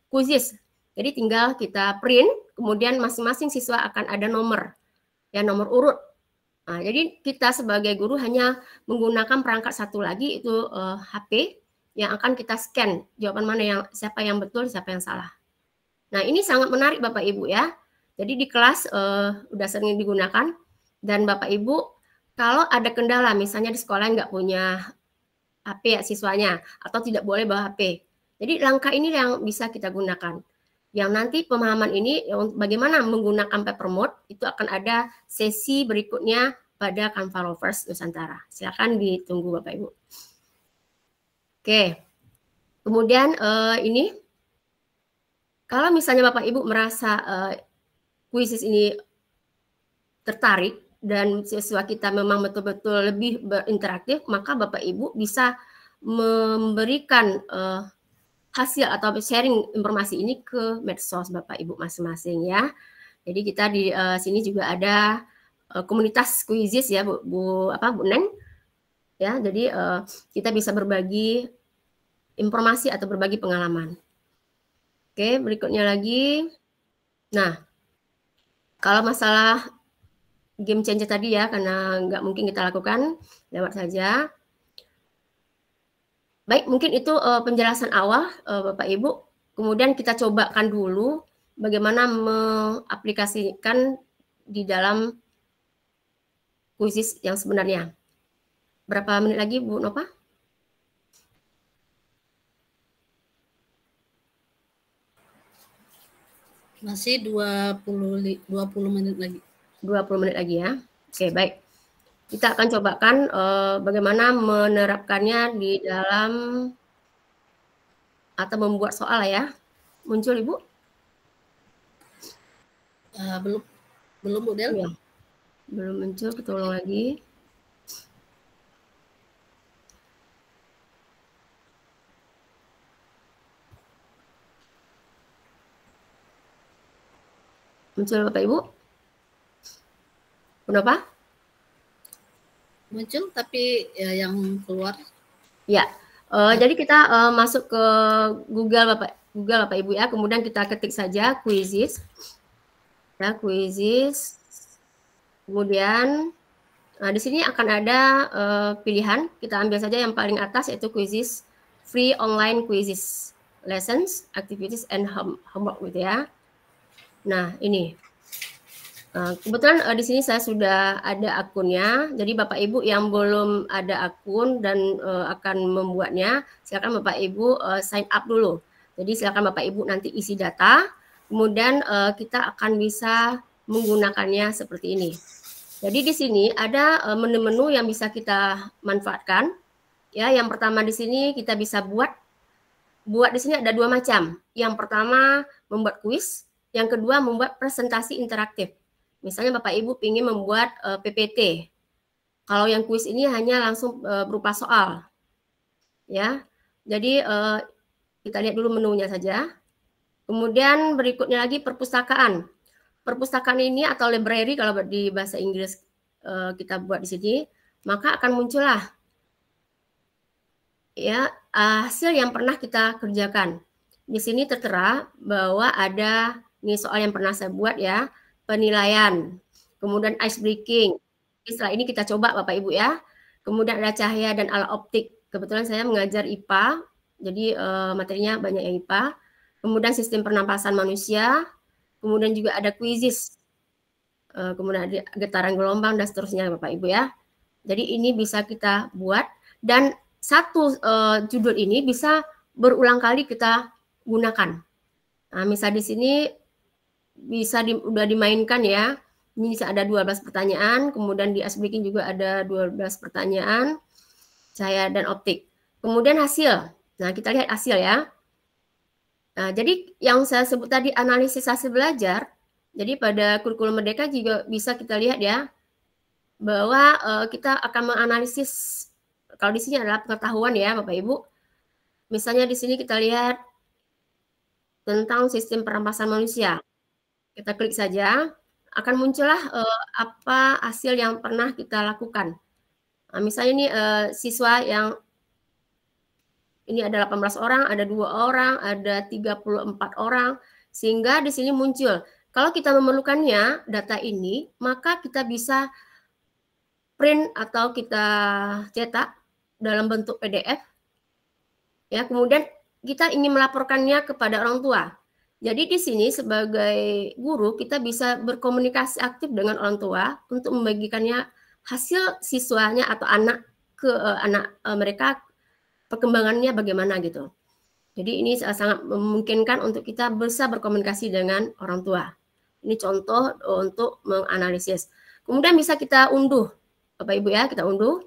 Quizizz. Jadi tinggal kita print, kemudian masing-masing siswa akan ada nomor, ya nomor urut. Nah, jadi kita sebagai guru hanya menggunakan perangkat satu lagi, itu HP, yang akan kita scan jawaban mana siapa yang betul, siapa yang salah. Nah, ini sangat menarik Bapak Ibu ya. Jadi di kelas udah sering digunakan, dan Bapak Ibu kalau ada kendala, misalnya di sekolah nggak punya HP ya siswanya, atau tidak boleh bawa HP. Jadi langkah ini yang bisa kita gunakan. Yang nanti pemahaman ini bagaimana menggunakan paper mode itu akan ada sesi berikutnya pada Canva Lovers Nusantara. Silakan ditunggu Bapak Ibu. Oke. Kemudian ini kalau misalnya Bapak Ibu merasa Quizizz ini tertarik dan siswa kita memang betul-betul lebih berinteraktif, maka Bapak Ibu bisa memberikan hasil atau sharing informasi ini ke medsos Bapak Ibu masing-masing ya. Jadi kita di sini juga ada komunitas Quizizz ya Bu Neng. Ya, jadi kita bisa berbagi informasi atau berbagi pengalaman. Oke, berikutnya lagi. Nah, kalau masalah game changer tadi ya, karena nggak mungkin kita lakukan, lewat saja. Baik, mungkin itu penjelasan awal Bapak Ibu. Kemudian kita cobakan dulu bagaimana mengaplikasikan di dalam Quizizz yang sebenarnya. Berapa menit lagi Bu Nova? Masih 20 menit lagi. 20 menit lagi ya. Oke, baik. Kita akan cobakan bagaimana menerapkannya di dalam atau membuat soal ya. Muncul Ibu? Belum Bu Del? Ya. Belum muncul, kita ulang lagi. Muncul Bapak Ibu? Kenapa? Muncul tapi ya, yang keluar. Ya, jadi kita masuk ke Google Bapak Ibu ya. Kemudian kita ketik saja Quizizz. Ya, Quizizz. Kemudian di sini akan ada pilihan. Kita ambil saja yang paling atas yaitu Quizizz Free Online Quizizz Lessons, Activities and Homework gitu ya. Nah, ini. Kebetulan di sini saya sudah ada akunnya. Jadi Bapak Ibu yang belum ada akun dan akan membuatnya, silakan Bapak Ibu sign up dulu. Jadi silakan Bapak Ibu nanti isi data, kemudian kita akan bisa menggunakannya seperti ini. Jadi di sini ada menu-menu yang bisa kita manfaatkan. Ya, yang pertama di sini kita bisa buat di sini ada dua macam. Yang pertama membuat kuis. Yang kedua, membuat presentasi interaktif. Misalnya Bapak Ibu ingin membuat PPT. Kalau yang kuis ini hanya langsung berupa soal. Ya, jadi kita lihat dulu menunya saja. Kemudian berikutnya lagi perpustakaan. Perpustakaan ini atau library kalau di bahasa Inggris kita buat di sini, maka akan muncullah ya hasil yang pernah kita kerjakan. Di sini tertera bahwa ada ini soal yang pernah saya buat ya, penilaian, kemudian ice breaking. Setelah ini kita coba Bapak Ibu ya. Kemudian ada cahaya dan alat optik. Kebetulan saya mengajar IPA, jadi materinya banyak yang IPA. Kemudian sistem pernapasan manusia, kemudian juga ada Quizizz. kemudian ada getaran gelombang dan seterusnya Bapak Ibu ya. Jadi ini bisa kita buat dan satu judul ini bisa berulang kali kita gunakan. Nah, misal di sini bisa udah dimainkan ya. Ini bisa ada 12 pertanyaan, kemudian di ice breaking juga ada 12 pertanyaan, cahaya dan optik. Kemudian hasil. Nah, kita lihat hasil ya. Nah, jadi yang saya sebut tadi analisis hasil belajar, jadi pada kurikulum Merdeka juga bisa kita lihat ya, bahwa kita akan menganalisis, kalau di sini adalah pengetahuan ya Bapak Ibu. Misalnya di sini kita lihat tentang sistem perampasan manusia. Kita klik saja, akan muncullah apa hasil yang pernah kita lakukan. Nah, misalnya ini siswa yang ini ada 18 orang, ada 2 orang, ada 34 orang, sehingga di sini muncul. Kalau kita memerlukannya data ini, maka kita bisa print atau kita cetak dalam bentuk PDF. Ya, kemudian kita ingin melaporkannya kepada orang tua. Jadi di sini sebagai guru kita bisa berkomunikasi aktif dengan orang tua untuk membagikannya hasil siswanya atau anak ke mereka, perkembangannya bagaimana gitu. Jadi ini sangat memungkinkan untuk kita bisa berkomunikasi dengan orang tua. Ini contoh untuk menganalisis. Kemudian bisa kita unduh, Bapak Ibu ya, kita unduh.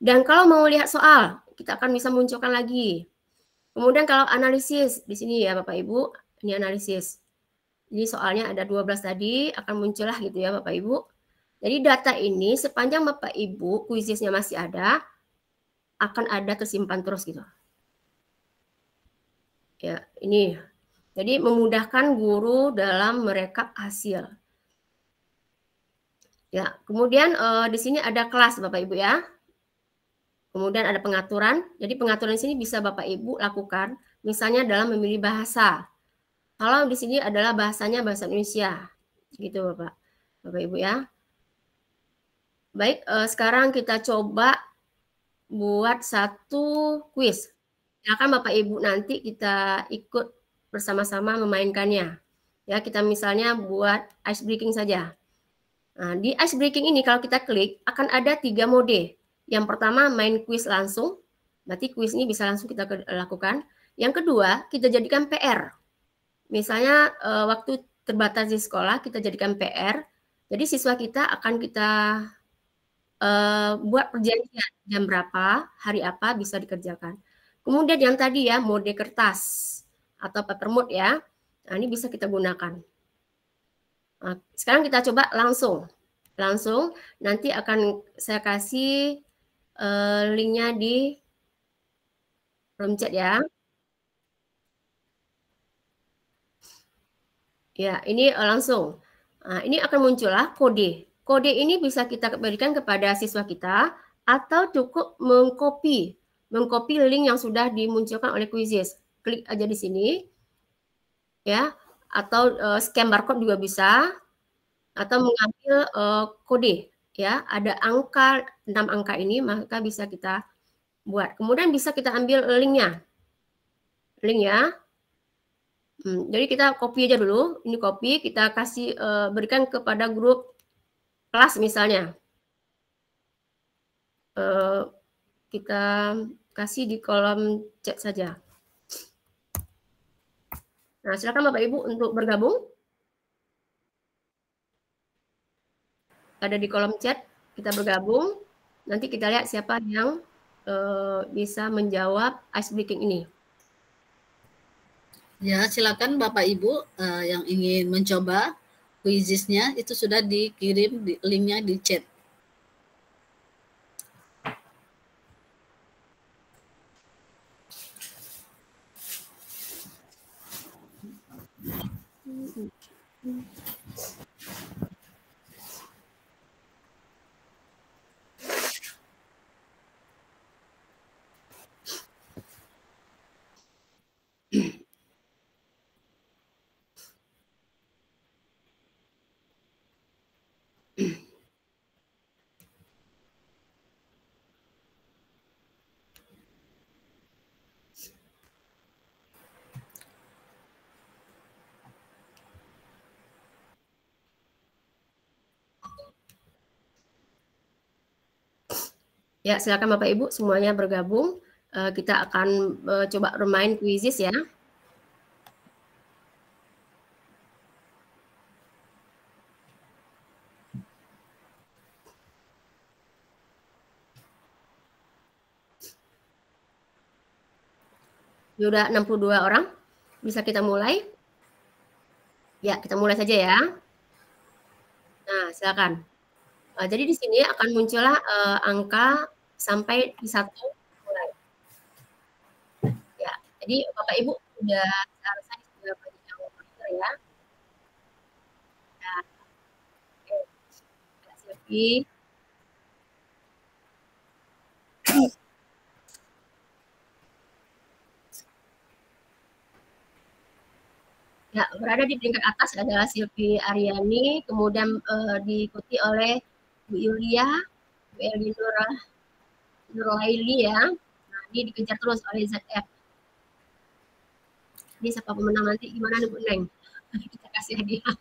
Dan kalau mau lihat soal, kita akan bisa munculkan lagi. Kemudian kalau analisis, di sini ya Bapak Ibu, ini analisis. Jadi soalnya ada 12 tadi, akan muncullah gitu ya Bapak Ibu. Jadi data ini sepanjang Bapak Ibu kuisisnya masih ada, akan ada tersimpan terus gitu. Ya, ini. Jadi memudahkan guru dalam merekap hasil. Ya, kemudian di sini ada kelas Bapak Ibu ya. Kemudian ada pengaturan. Jadi pengaturan di sini bisa Bapak Ibu lakukan, misalnya dalam memilih bahasa. Kalau di sini adalah bahasanya bahasa Indonesia, gitu Bapak Ibu ya. Baik, sekarang kita coba buat satu kuis. Silakan Bapak Ibu nanti kita ikut bersama-sama memainkannya. Ya, kita misalnya buat ice breaking saja. Nah, di ice breaking ini kalau kita klik akan ada 3 mode. Yang pertama main kuis langsung, berarti kuis ini bisa langsung kita lakukan. Yang kedua kita jadikan PR. Misalnya waktu terbatas di sekolah kita jadikan PR. Jadi siswa kita akan kita buat perjanjian jam berapa, hari apa bisa dikerjakan. Kemudian yang tadi ya mode kertas atau paper mode ya. Nah, ini bisa kita gunakan. Nah, sekarang kita coba langsung. Nanti akan saya kasih linknya di room chat ya. Ya, ini langsung. Nah, ini akan muncullah kode. Kode ini bisa kita berikan kepada siswa kita atau cukup mengcopy link yang sudah dimunculkan oleh Quizizz. Klik aja di sini. Ya, atau scan barcode juga bisa atau mengambil kode ya, ada angka 6 angka ini maka bisa kita buat. Kemudian bisa kita ambil linknya. Jadi kita copy aja dulu, ini copy, kita kasih berikan kepada grup kelas misalnya. Kita kasih di kolom chat saja. Nah, silakan Bapak Ibu untuk bergabung. Ada di kolom chat, kita bergabung. Nanti kita lihat siapa yang bisa menjawab ice breaking ini. Ya, silakan Bapak Ibu yang ingin mencoba Quizizz-nya itu sudah dikirim linknya di chat. Ya, silakan Bapak Ibu semuanya bergabung. Kita akan coba bermain kuisis ya. Sudah 62 orang. Bisa kita mulai? Ya, kita mulai saja ya. Nah, silakan. Jadi di sini akan muncullah angka sampai di 1 mulai. Ya, jadi Bapak Ibu sudah banyak yang pintar ya. Ya. Oke. Kak Silvi. Ya, berada di peringkat atas adalah Silvi Aryani, kemudian diikuti oleh Bu Yulia, Bu Eldi Nurlaili ya. Nah, ini dikejar terus oleh ZF. Ini siapa pemenang nanti gimana nih Bu Neng? Kita kasih hadiah.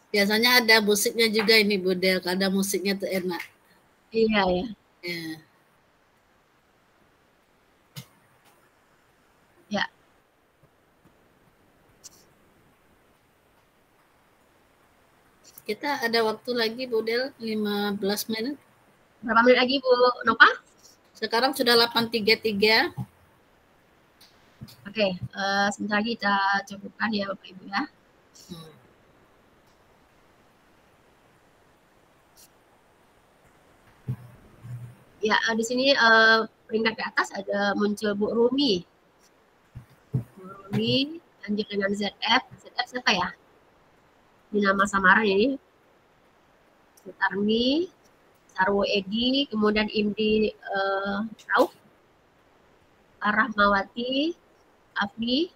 Biasanya ada musiknya juga ini Bu Del, ada musiknya tuh enak. Iya ya. Ya. Ya. Kita ada waktu lagi Bu Del 15 menit. Berapa menit lagi Bu Nova? Sekarang sudah 8.33. Oke, sebentar lagi kita cukupkan ya Bapak Ibu ya. Ya, di sini peringkat ke atas ada muncul Bu Rumi. Bu Rumi, lanjut dengan ZF. ZF siapa ya? Di nama samaran ini. Sutarmi, Sarwo Edi, kemudian Imdi Rauf, Rahmawati, Afri.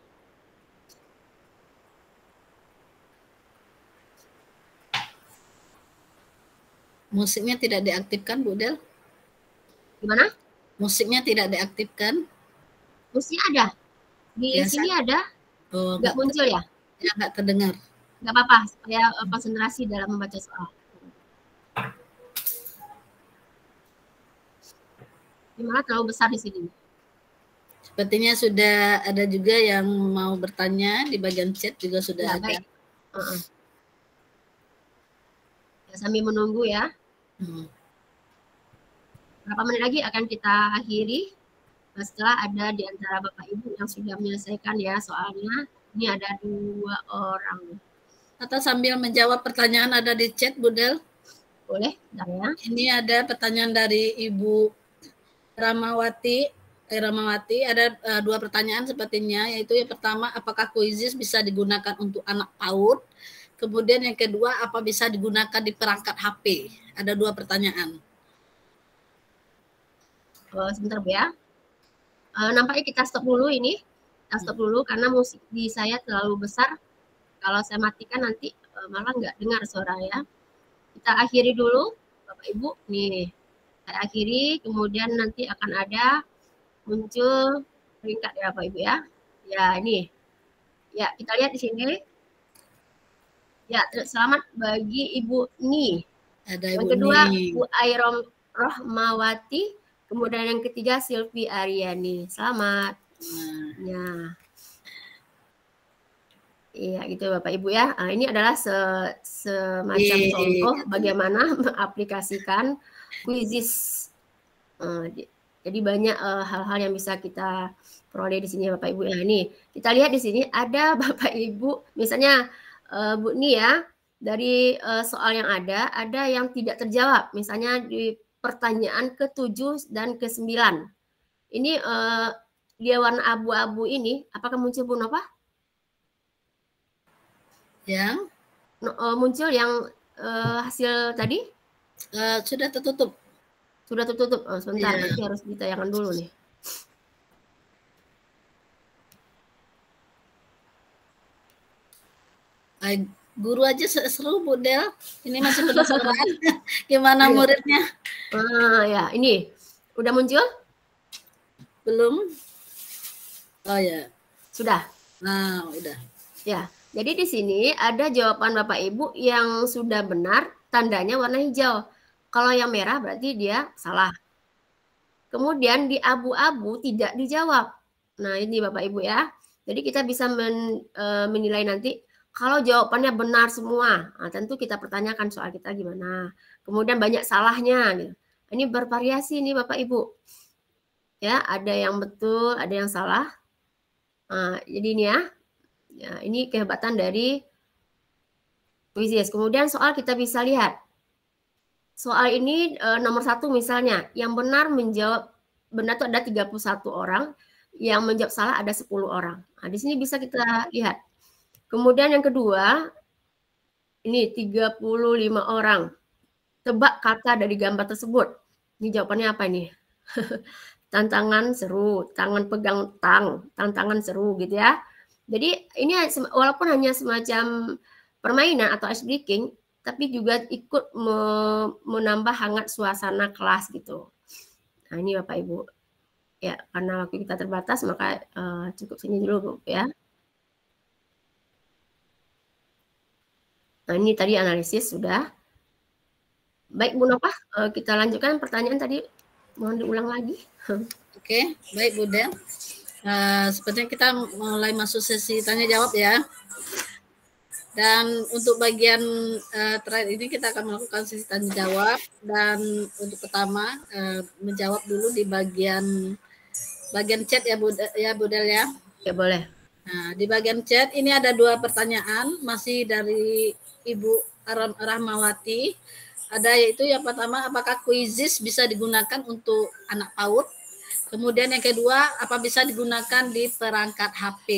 Musiknya tidak diaktifkan Bu Del. Gimana? Musiknya tidak diaktifkan. Musiknya ada. Di Biasa. sini ada. Oh, nggak muncul ya? Ya, nggak terdengar. Nggak apa-apa, supaya konsentrasi dalam membaca soal. Gimana terlalu besar di sini? Sepertinya sudah ada juga yang mau bertanya di bagian chat juga sudah Ya, ada. baik. Ya, sambil menunggu ya. Berapa menit lagi akan kita akhiri. Setelah ada di antara Bapak Ibu yang sudah menyelesaikan ya soalnya. Ini ada 2 orang. Atau sambil menjawab pertanyaan ada di chat Bu Del? Boleh, ya. Ini ada pertanyaan dari Ibu Ramawati. Ada 2 pertanyaan sepertinya, yaitu yang pertama, apakah kuisis bisa digunakan untuk anak PAUD? Kemudian yang kedua, apa bisa digunakan di perangkat HP? Ada 2 pertanyaan. Sebentar Bu ya. Nampaknya kita stop dulu ini. Kita stop dulu karena musik di saya terlalu besar. Kalau saya matikan nanti malah nggak dengar suara ya. Kita akhiri dulu Bapak Ibu. Nih, saya akhiri, kemudian nanti akan ada muncul peringkat ya Bapak Ibu ya. Ya ini. Ya, kita lihat di sini. Ya, selamat bagi Ibu Ni. Ada Yang Ibu kedua, Ni. Bu Airom Rohmawati. Kemudian yang ketiga, Silvi Aryani. Selamat. Ya. Iya, gitu Bapak Ibu ya. Ini adalah semacam contoh bagaimana mengaplikasikan kuisis. Jadi banyak hal-hal yang bisa kita peroleh di sini Bapak Ibu. Nah, ini kita lihat di sini ada Bapak Ibu, misalnya Bu Ni ya, dari soal yang ada yang tidak terjawab. Misalnya di pertanyaan ke-7 dan ke-9. Ini dia warna abu-abu ini, apakah muncul Bu Nova? Yang? Muncul yang hasil tadi? Sudah tertutup. Sudah tertutup. Sebentar, nanti harus ditayangkan dulu nih. Guru aja seru Bu Del. Ini masih penasaran. Gimana muridnya? Ya, ini udah muncul? Belum. Oh ya. Sudah. Nah, udah. Ya. Jadi di sini ada jawaban Bapak Ibu yang sudah benar, tandanya warna hijau. Kalau yang merah berarti dia salah. kemudian di abu-abu tidak dijawab. Nah, ini Bapak Ibu ya. Jadi kita bisa menilai nanti kalau jawabannya benar semua. Nah, tentu kita pertanyakan soal kita gimana. Kemudian banyak salahnya gitu. Ini bervariasi nih Bapak Ibu. Ya, ada yang betul, ada yang salah. Nah, jadi ini ya. Ya, ini kehebatan dari Quizzes. Kemudian soal kita bisa lihat. Soal ini nomor 1 misalnya, yang benar menjawab benar itu ada 31 orang, yang menjawab salah ada 10 orang. Nah, di sini bisa kita lihat. Kemudian yang kedua, ini 35 orang. Tebak kata dari gambar tersebut. Ini jawabannya apa nih? Tantangan seru, tangan pegang tantangan seru gitu ya. Jadi ini walaupun hanya semacam permainan atau ice breaking, tapi juga ikut menambah hangat suasana kelas gitu. Nah ini Bapak Ibu. Ya, karena waktu kita terbatas maka cukup sini dulu ya. Nah ini tadi analisis sudah. Baik Bu Nopah, kita lanjutkan pertanyaan tadi. Mohon diulang lagi. Oke, baik Bu Del. Sepertinya kita mulai masuk sesi tanya jawab ya. Dan untuk bagian terakhir ini kita akan melakukan sesi tanya jawab. Dan untuk pertama menjawab dulu di bagian chat ya Bu Del ya. Ya boleh. Nah di bagian chat ini ada 2 pertanyaan masih dari Ibu Rahmawati. Ada yaitu yang pertama, apakah Quizzes bisa digunakan untuk anak PAUD? Kemudian yang kedua, apa bisa digunakan di perangkat HP?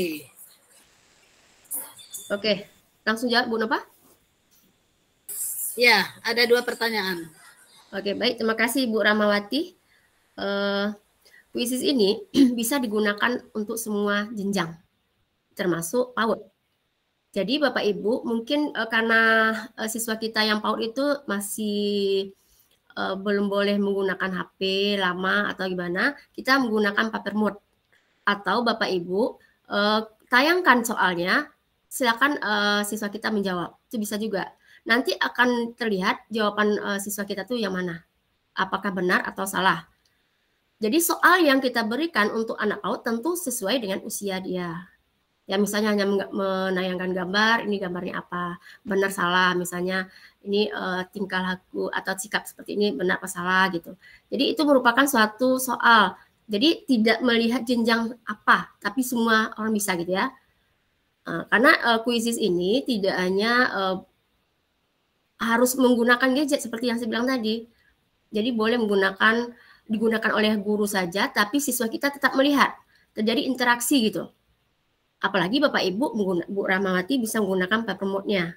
Oke, langsung jawab Bu Nopah. Ya, ada 2 pertanyaan. Oke, baik. Terima kasih Bu Rahmawati. Quizzes ini bisa digunakan untuk semua jenjang, termasuk PAUD. Jadi Bapak Ibu mungkin karena siswa kita yang PAUD itu masih belum boleh menggunakan HP lama atau gimana, kita menggunakan paper mode. Atau Bapak Ibu tayangkan soalnya, silakan siswa kita menjawab. Itu bisa juga. Nanti akan terlihat jawaban siswa kita tuh yang mana. Apakah benar atau salah. Jadi soal yang kita berikan untuk anak PAUD tentu sesuai dengan usia dia. Ya misalnya hanya menayangkan gambar, ini gambarnya apa, benar salah, misalnya ini tingkah laku atau sikap seperti ini benar apa salah gitu. Jadi itu merupakan suatu soal. Jadi tidak melihat jenjang apa, tapi semua orang bisa gitu ya. Karena Quizzes ini tidak hanya harus menggunakan gadget seperti yang saya bilang tadi. Jadi boleh digunakan oleh guru saja, tapi siswa kita tetap melihat, terjadi interaksi gitu. Apalagi Bapak Ibu, Bu Rahmawati bisa menggunakan paper mode-nya.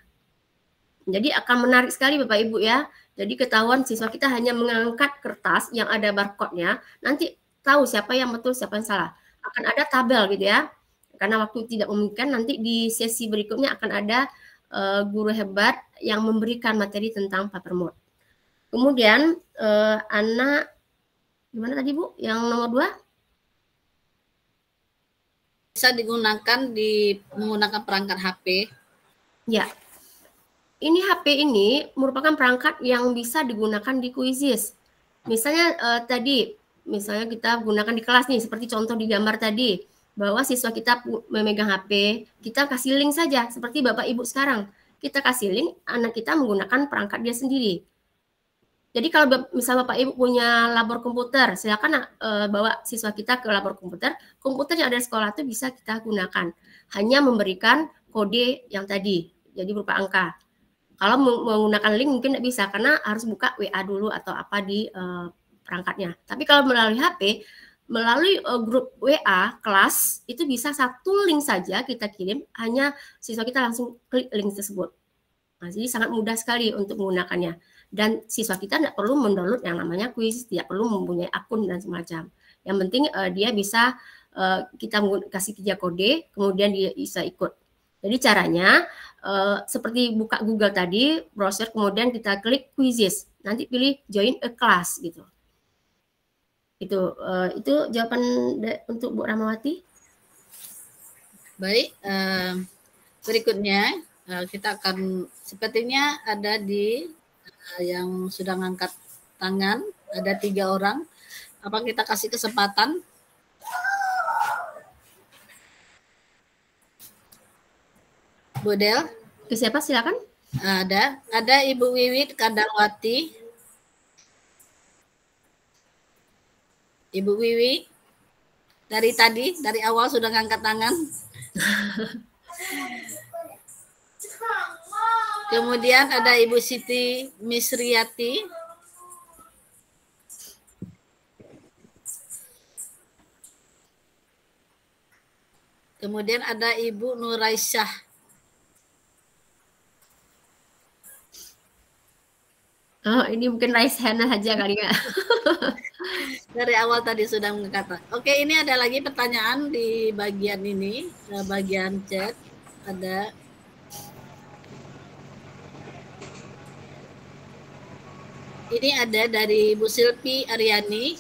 Jadi akan menarik sekali Bapak Ibu ya. Jadi ketahuan siswa kita hanya mengangkat kertas yang ada barcode-nya, nanti tahu siapa yang betul, siapa yang salah. Akan ada tabel gitu ya. Karena waktu tidak memungkinkan, nanti di sesi berikutnya akan ada guru hebat yang memberikan materi tentang paper mode. Kemudian anak, gimana tadi Bu? Yang nomor 2? Bisa digunakan menggunakan perangkat HP. Ya, ini HP ini merupakan perangkat yang bisa digunakan di Quizzes. Misalnya misalnya kita gunakan di kelas nih, seperti contoh di gambar tadi, bahwa siswa kita memegang HP, kita kasih link saja, seperti Bapak Ibu sekarang. Kita kasih link, anak kita menggunakan perangkat dia sendiri. Jadi kalau misal Bapak Ibu punya labor komputer, silakan bawa siswa kita ke labor komputer. Komputer yang ada di sekolah itu bisa kita gunakan. Hanya memberikan kode yang tadi, jadi berupa angka. Kalau menggunakan link mungkin tidak bisa, karena harus buka WA dulu atau apa di perangkatnya. Tapi kalau melalui HP, melalui grup WA kelas, itu bisa 1 link saja kita kirim, hanya siswa kita langsung klik link tersebut. Nah, jadi sangat mudah sekali untuk menggunakannya. Dan siswa kita tidak perlu mendownload yang namanya quiz, tidak perlu mempunyai akun dan semacam. Yang penting dia bisa kita kasih 3 kode, kemudian dia bisa ikut. Jadi caranya seperti buka Google tadi, browser, kemudian kita klik Quizzes, nanti pilih join a class gitu. Itu jawaban untuk Bu Rahmawati. Baik, berikutnya kita akan sepertinya ada yang sudah ngangkat tangan, ada 3 orang. Apa kita kasih kesempatan? Budel? Ke siapa silakan? Ada Ibu Wiwit Kadangwati. Ibu Wiwi, dari awal sudah ngangkat tangan. Kemudian ada Ibu Siti Misriati. Kemudian ada Ibu Nuraisyah. Oh, ini mungkin raise hand saja kali ya. Dari awal tadi sudah mengatakan. Oke, ini ada lagi pertanyaan di bagian ini, bagian chat. Ada ini ada dari Bu Silpi Aryani.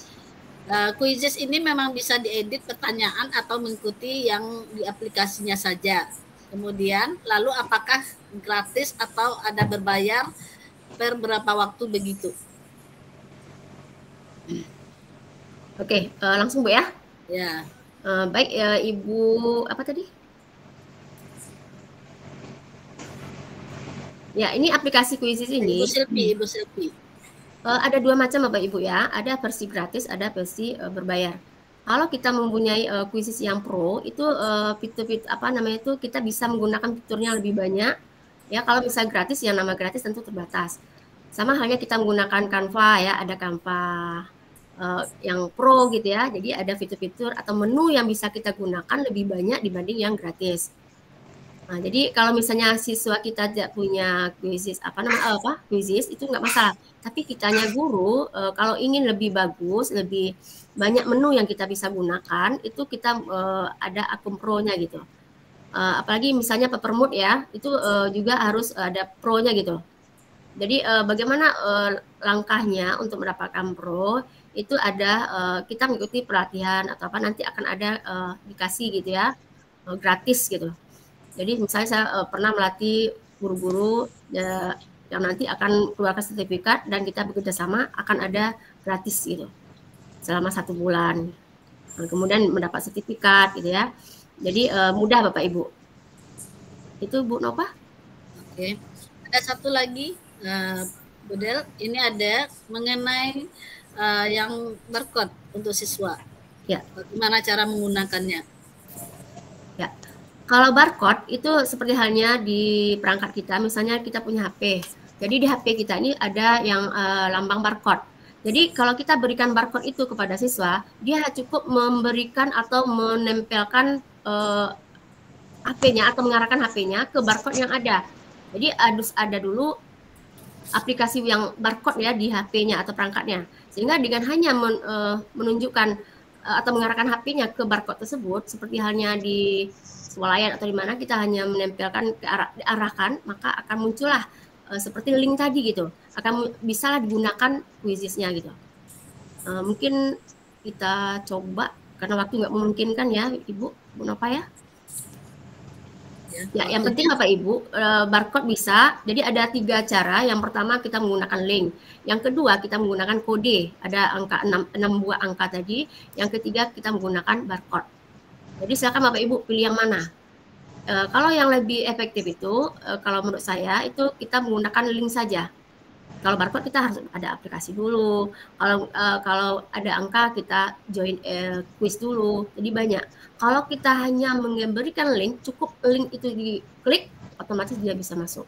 Quizzes ini memang bisa diedit pertanyaan atau mengikuti yang di aplikasinya saja. Kemudian, lalu apakah gratis atau ada berbayar per berapa waktu begitu? Oke, langsung Bu ya. Ya. Baik, Ibu apa tadi? Ya, ini aplikasi Quizzes ini. Ibu Silpi. Ada dua macam Bapak Ibu ya. Ada versi gratis, ada versi berbayar. Kalau kita mempunyai Quizzes yang pro, itu fitur-fitur apa namanya itu kita bisa menggunakan fiturnya lebih banyak. Ya, kalau bisa gratis, yang nama gratis tentu terbatas. Sama halnya kita menggunakan Canva ya, ada Canva yang pro gitu ya. Jadi ada fitur-fitur atau menu yang bisa kita gunakan lebih banyak dibanding yang gratis. Nah, jadi kalau misalnya siswa kita tidak punya quizzes quizzes itu nggak masalah. Tapi kitanya guru kalau ingin lebih bagus, lebih banyak menu yang kita bisa gunakan, itu kita ada akun pro-nya gitu. Apalagi misalnya Peppermood ya, itu juga harus ada pro-nya gitu. Jadi bagaimana langkahnya untuk mendapatkan pro? Itu ada kita mengikuti pelatihan atau apa nanti akan ada dikasih gitu ya, gratis gitu. Jadi misalnya saya pernah melatih guru-guru yang nanti akan keluarkan sertifikat dan kita bekerja sama akan ada gratis gitu selama 1 bulan. Nah, kemudian mendapat sertifikat gitu ya. Jadi mudah Bapak Ibu. Itu Bu Nova. Oke. Ada satu lagi Budel, ini ada mengenai yang barcode untuk siswa. Ya. Bagaimana cara menggunakannya? Ya. Kalau barcode itu seperti halnya di perangkat kita, misalnya kita punya HP. Jadi di HP kita ini ada yang lambang barcode. Jadi kalau kita berikan barcode itu kepada siswa, dia cukup memberikan atau menempelkan HP-nya atau mengarahkan HP-nya ke barcode yang ada. Jadi harus ada dulu aplikasi yang barcode ya di HP-nya atau perangkatnya. Sehingga dengan hanya menunjukkan atau mengarahkan HP-nya ke barcode tersebut, seperti halnya di swalayan atau di mana kita hanya menempelkan diarahkan, maka akan muncullah seperti link tadi gitu. Akan bisalah digunakan quizzesnya gitu. Mungkin kita coba karena waktu nggak memungkinkan ya Ibu, Bu Nova ya. Ya, yang penting Bapak Ibu, barcode bisa. Jadi ada 3 cara. Yang pertama kita menggunakan link. Yang kedua kita menggunakan kode. Ada angka 6 buah angka tadi. Yang ketiga kita menggunakan barcode. Jadi silakan Bapak Ibu pilih yang mana. Kalau yang lebih efektif itu, kalau menurut saya itu kita menggunakan link saja. Kalau barcode kita harus ada aplikasi dulu. Kalau ada angka kita join quiz dulu. Jadi banyak. Kalau kita hanya memberikan link, cukup link itu diklik, otomatis dia bisa masuk.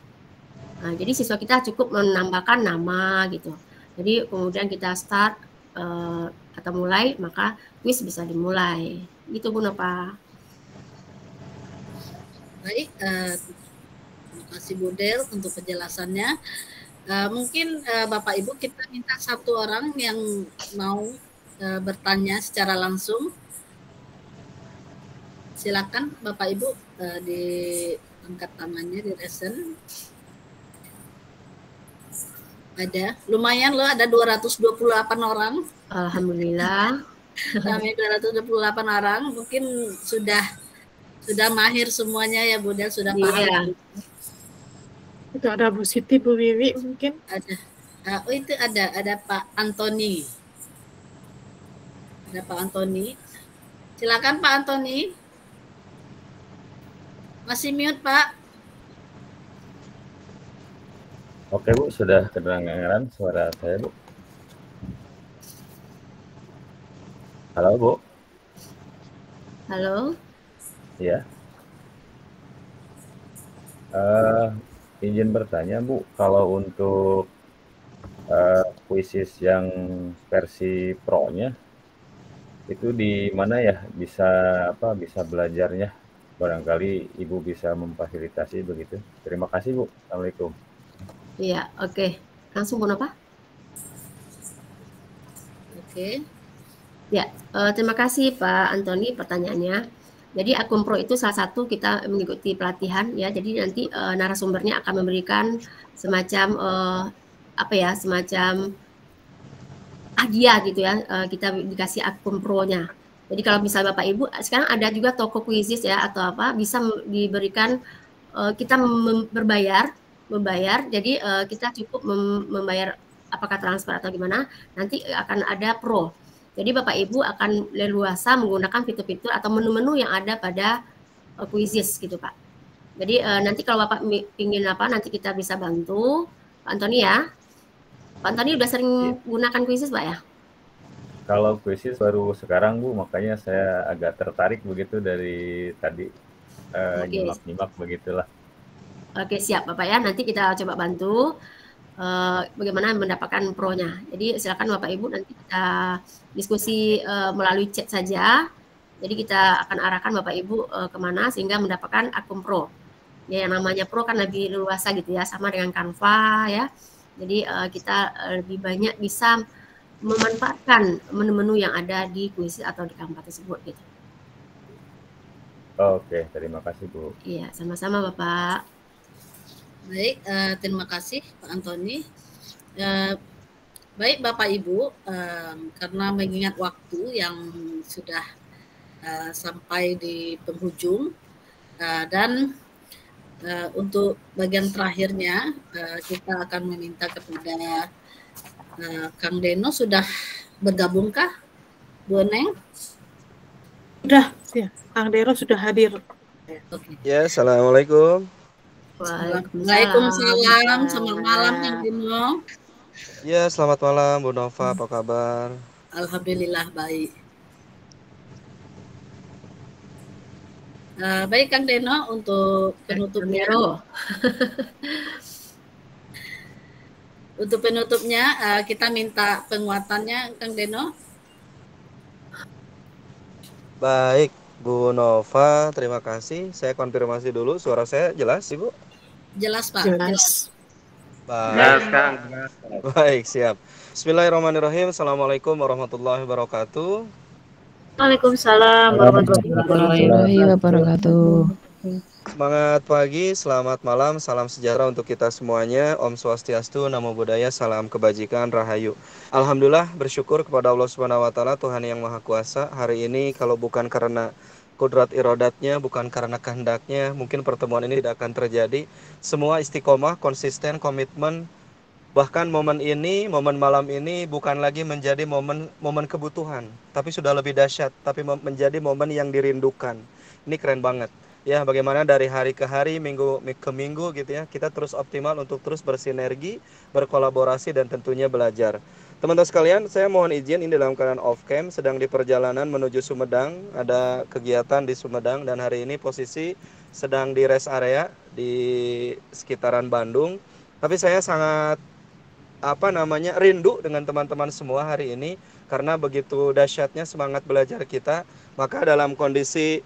Nah, jadi siswa kita cukup menambahkan nama gitu. Jadi kemudian kita start atau mulai, maka quiz bisa dimulai. Gitu Bu Nova. Baik, terima kasih Budel untuk penjelasannya. Mungkin Bapak Ibu kita minta 1 orang yang mau bertanya secara langsung. Silakan Bapak Ibu diangkat tangannya, di resen. Ada, lumayan loh, ada 228 orang. Alhamdulillah. Kami 228 orang, mungkin sudah mahir semuanya ya Budel, sudah paham. Iya. Itu ada Bu Siti, Bu Wiwi mungkin. Ada. Oh itu ada Pak Antoni. Ada Pak Antoni. Silakan Pak Antoni. Masih mute, Pak. Oke Bu, sudah kedengaran suara saya Bu. Halo Bu. Halo. Iya. Izin bertanya Bu, kalau untuk Quizzes yang versi Pro-nya itu di mana ya bisa belajarnya? Barangkali Ibu bisa memfasilitasi begitu. Terima kasih Bu. Assalamualaikum. Iya, oke. Langsung Bu Nova. Oke. Ya, terima kasih Pak Antoni pertanyaannya. Jadi akun Pro itu salah satu kita mengikuti pelatihan ya. Jadi nanti narasumbernya akan memberikan semacam semacam hadiah gitu ya. Kita dikasih akun Pro-nya. Jadi kalau misalnya Bapak Ibu sekarang ada juga toko Quizzes ya atau apa bisa diberikan kita membayar. Jadi kita cukup membayar apakah transfer atau gimana. Nanti akan ada Pro. Jadi Bapak Ibu akan leluasa menggunakan fitur-fitur atau menu-menu yang ada pada Quizzes gitu Pak. Jadi nanti kalau Bapak ingin nanti kita bisa bantu Pak Antoni ya. Pak Antoni udah sering gunakan Quizzes Pak ya? Kalau Quizzes baru sekarang Bu, makanya saya agak tertarik begitu dari tadi nyimak-nyimak begitulah. Oke siap Bapak ya, nanti kita coba bantu bagaimana mendapatkan Pro-nya. Jadi silakan Bapak Ibu nanti kita diskusi melalui chat saja. Jadi kita akan arahkan Bapak Ibu kemana sehingga mendapatkan akun Pro. Ya yang namanya Pro kan lebih luasa gitu ya, sama dengan Canva ya. Jadi kita lebih banyak bisa memanfaatkan menu-menu yang ada di Quizzes atau di Canva tersebut gitu. Oke, terima kasih Bu. Iya, sama-sama Bapak. Baik, terima kasih Pak Antoni. Baik Bapak Ibu, karena mengingat waktu yang sudah sampai di penghujung dan untuk bagian terakhirnya kita akan meminta kepada Kang Deno sudah bergabungkah, Bu Neng? Sudah, ya. Kang Deno sudah hadir. Okay. Ya, assalamualaikum. Waalaikumsalam. Selamat malam Kang Deno. Ya, selamat malam Bu Nova, apa kabar? Alhamdulillah baik. Baik Kang Deno untuk penutupnya. Untuk penutupnya kita minta penguatannya Kang Deno. Baik, Bu Nova, terima kasih. Saya konfirmasi dulu, suara saya jelas, Ibu? Jelas Pak. Jelas. Baik, Kang. Baik, siap. Bismillahirrahmanirrahim. Assalamualaikum warahmatullahi wabarakatuh. Waalaikumsalam warahmatullahi wabarakatuh. Semangat pagi, selamat malam, salam sejahtera untuk kita semuanya. Om Swastiastu, Namo Buddhaya, salam kebajikan, rahayu. Alhamdulillah bersyukur kepada Allah Subhanahu wa taala, Tuhan yang Maha Kuasa. Hari ini kalau bukan karena kudrat irodatnya, bukan karena kehendaknya, mungkin pertemuan ini tidak akan terjadi. Semua istiqomah, konsisten, komitmen. Bahkan momen malam ini bukan lagi menjadi momen kebutuhan, tapi sudah lebih dahsyat, tapi menjadi momen yang dirindukan. Ini keren banget. Ya, bagaimana dari hari ke hari, minggu ke minggu gitu ya, kita terus optimal untuk terus bersinergi, berkolaborasi, dan tentunya belajar. Teman-teman sekalian, saya mohon izin, ini dalam keadaan off cam, sedang di perjalanan menuju Sumedang, ada kegiatan di Sumedang, dan hari ini posisi sedang di rest area di sekitaran Bandung. Tapi saya sangat rindu dengan teman-teman semua hari ini, karena begitu dahsyatnya semangat belajar kita. Maka dalam kondisi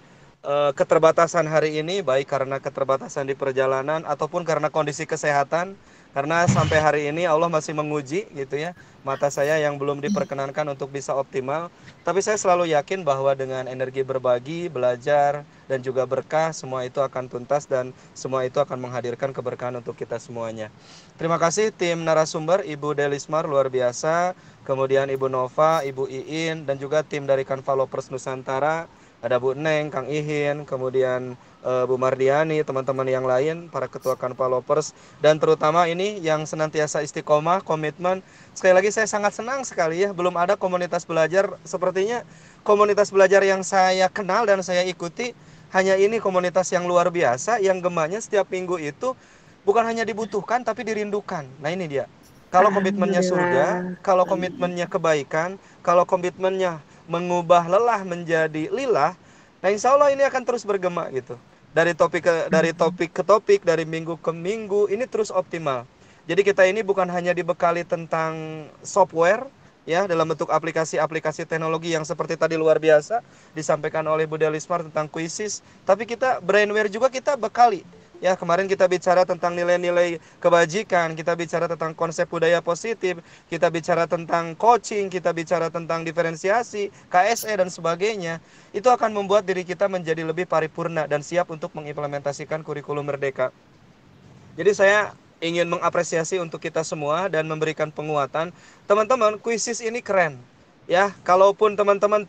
keterbatasan hari ini, baik karena keterbatasan di perjalanan ataupun karena kondisi kesehatan, karena sampai hari ini Allah masih menguji gitu ya, mata saya yang belum diperkenankan untuk bisa optimal. Tapi saya selalu yakin bahwa dengan energi berbagi, belajar, dan juga berkah, semua itu akan tuntas dan semua itu akan menghadirkan keberkahan untuk kita semuanya. Terima kasih tim narasumber, Ibu Delismar luar biasa, kemudian Ibu Nova, Ibu Iin, dan juga tim dari Canva Lovers Nusantara. Ada Bu Neng, Kang Ihin, kemudian Bu Mardiani, teman-teman yang lain, para ketua Kanva Lovers, dan terutama ini yang senantiasa istiqomah, komitmen. Sekali lagi saya sangat senang sekali ya, belum ada komunitas belajar, sepertinya komunitas belajar yang saya kenal dan saya ikuti, hanya ini komunitas yang luar biasa, yang gemanya setiap minggu itu bukan hanya dibutuhkan, tapi dirindukan. Nah ini dia. Kalau komitmennya surga, kalau komitmennya kebaikan, kalau komitmennya mengubah lelah menjadi lilah, nah insya Allah ini akan terus bergema gitu. Dari topik ke topik, dari minggu ke minggu, ini terus optimal. Jadi kita ini bukan hanya dibekali tentang software, ya, dalam bentuk aplikasi-aplikasi teknologi yang seperti tadi luar biasa disampaikan oleh Bu Delismar tentang Quizzes, tapi kita brainware juga kita bekali. Ya, kemarin kita bicara tentang nilai-nilai kebajikan, kita bicara tentang konsep budaya positif, kita bicara tentang coaching, kita bicara tentang diferensiasi, KSE dan sebagainya. Itu akan membuat diri kita menjadi lebih paripurna dan siap untuk mengimplementasikan kurikulum merdeka. Jadi saya ingin mengapresiasi untuk kita semua dan memberikan penguatan. Teman-teman, Quizzes ini keren. Ya, kalaupun teman-teman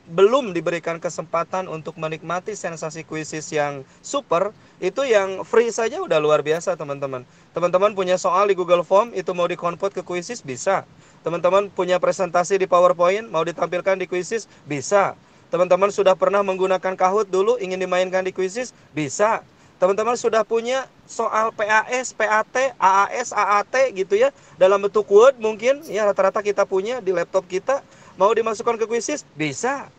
belum diberikan kesempatan untuk menikmati sensasi Quizzes yang super, itu yang free saja udah luar biasa, teman-teman. Teman-teman punya soal di Google Form, itu mau di-convert ke Quizzes, bisa. Teman-teman punya presentasi di PowerPoint, mau ditampilkan di Quizzes, bisa. Teman-teman sudah pernah menggunakan Kahoot dulu, ingin dimainkan di Quizzes, bisa. Teman-teman sudah punya soal PAS, PAT, AAS, AAT gitu ya, dalam bentuk Word mungkin, ya rata-rata kita punya di laptop kita, mau dimasukkan ke Quizzes, bisa.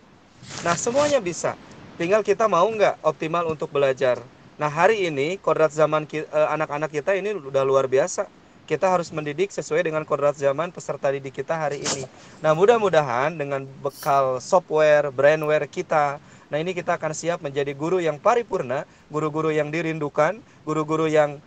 Nah, semuanya bisa. Tinggal kita mau nggak optimal untuk belajar. Nah, hari ini kodrat zaman anak-anak kita ini udah luar biasa. Kita harus mendidik sesuai dengan kodrat zaman peserta didik kita hari ini. Nah, mudah-mudahan dengan bekal software, brainware kita, nah ini kita akan siap menjadi guru yang paripurna, guru-guru yang dirindukan, guru-guru yang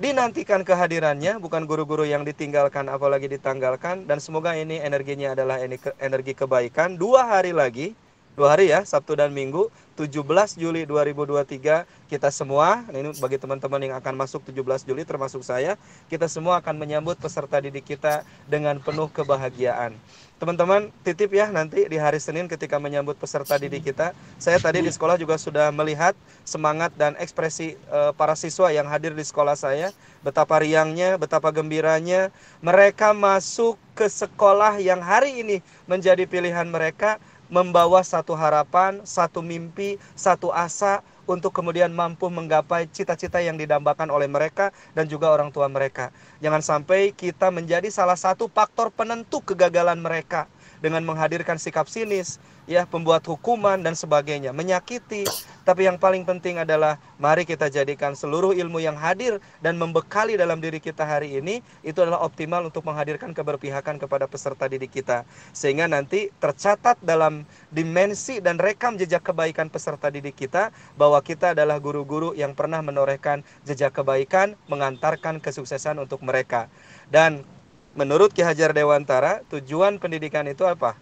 dinantikan kehadirannya, bukan guru-guru yang ditinggalkan apalagi ditanggalkan. Dan semoga ini energinya adalah energi kebaikan. 2 hari lagi, 2 hari ya, Sabtu dan Minggu, 17 Juli 2023, kita semua, ini bagi teman-teman yang akan masuk 17 Juli termasuk saya, kita semua akan menyambut peserta didik kita dengan penuh kebahagiaan. Teman-teman titip ya nanti di hari Senin ketika menyambut peserta didik kita. Saya tadi di sekolah juga sudah melihat semangat dan ekspresi para siswa yang hadir di sekolah saya. Betapa riangnya, betapa gembiranya. Mereka masuk ke sekolah yang hari ini menjadi pilihan mereka, membawa satu harapan, satu mimpi, satu asa untuk kemudian mampu menggapai cita-cita yang didambakan oleh mereka dan juga orang tua mereka. Jangan sampai kita menjadi salah satu faktor penentu kegagalan mereka dengan menghadirkan sikap sinis, ya, pembuat hukuman dan sebagainya, menyakiti. Tapi yang paling penting adalah mari kita jadikan seluruh ilmu yang hadir dan membekali dalam diri kita hari ini itu adalah optimal untuk menghadirkan keberpihakan kepada peserta didik kita, sehingga nanti tercatat dalam dimensi dan rekam jejak kebaikan peserta didik kita bahwa kita adalah guru-guru yang pernah menorehkan jejak kebaikan, mengantarkan kesuksesan untuk mereka. Dan menurut Ki Hajar Dewantara, tujuan pendidikan itu apa?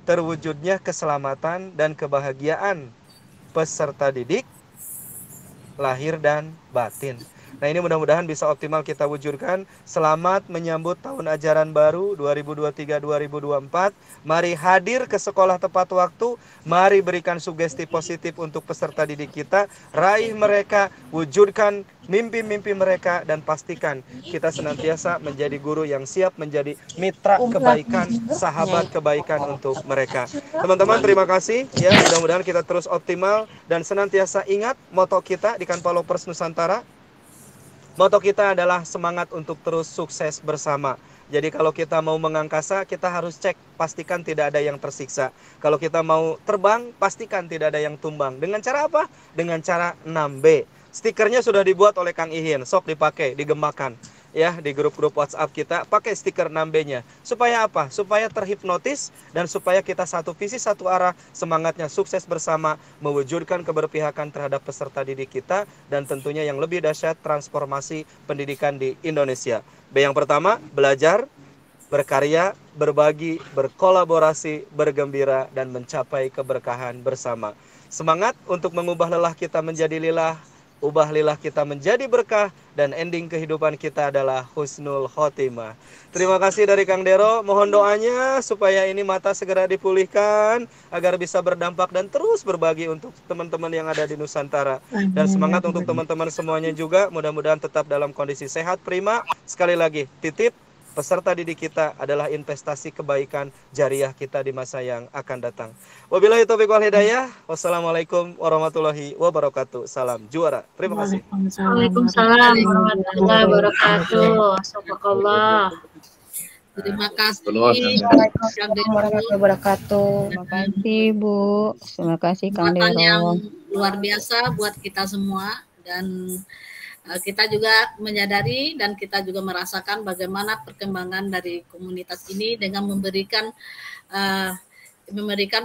Terwujudnya keselamatan dan kebahagiaan peserta didik, lahir dan batin. Nah, ini mudah-mudahan bisa optimal kita wujudkan. Selamat menyambut tahun ajaran baru 2023-2024. Mari hadir ke sekolah tepat waktu. Mari berikan sugesti positif untuk peserta didik kita. Raih mereka, wujudkan mimpi-mimpi mereka, dan pastikan kita senantiasa menjadi guru yang siap menjadi mitra kebaikan, sahabat kebaikan untuk mereka. Teman-teman, terima kasih ya. Mudah-mudahan kita terus optimal dan senantiasa ingat moto kita di Kanva Lovers Nusantara. Moto kita adalah semangat untuk terus sukses bersama. Jadi kalau kita mau mengangkasa, kita harus cek, pastikan tidak ada yang tersiksa. Kalau kita mau terbang, pastikan tidak ada yang tumbang. Dengan cara apa? Dengan cara 6B. Stikernya sudah dibuat oleh Kang Ihin, sok dipakai, digemakan. Ya, di grup-grup WhatsApp kita, pakai stiker 6B-nya. Supaya apa? Supaya terhipnotis dan supaya kita satu visi, satu arah, semangatnya sukses bersama, mewujudkan keberpihakan terhadap peserta didik kita, dan tentunya yang lebih dahsyat, transformasi pendidikan di Indonesia. B yang pertama, belajar, berkarya, berbagi, berkolaborasi, bergembira, dan mencapai keberkahan bersama. Semangat untuk mengubah lelah kita menjadi lilah, ubah lilah kita menjadi berkah, dan ending kehidupan kita adalah husnul khotimah. Terima kasih dari Kang Dero, mohon doanya supaya ini mata segera dipulihkan, agar bisa berdampak dan terus berbagi untuk teman-teman yang ada di Nusantara. Dan semangat untuk teman-teman semuanya juga, mudah-mudahan tetap dalam kondisi sehat, prima. Sekali lagi, titip, peserta didik kita adalah investasi kebaikan jariah kita di masa yang akan datang. Wabillahi taufiq wal hidayah. Wassalamualaikum warahmatullahi wabarakatuh. Salam juara. Terima kasih. Waalaikumsalam warahmatullahi wabarakatuh. Subhanallah. Terima kasih. Waalaikumsalam warahmatullahi wabarakatuh. Terima kasih Bu. Terima kasih Kang Kesempatan yang Dero. luar biasa buat kita semua, dan kita juga menyadari dan kita juga merasakan bagaimana perkembangan dari komunitas ini dengan memberikan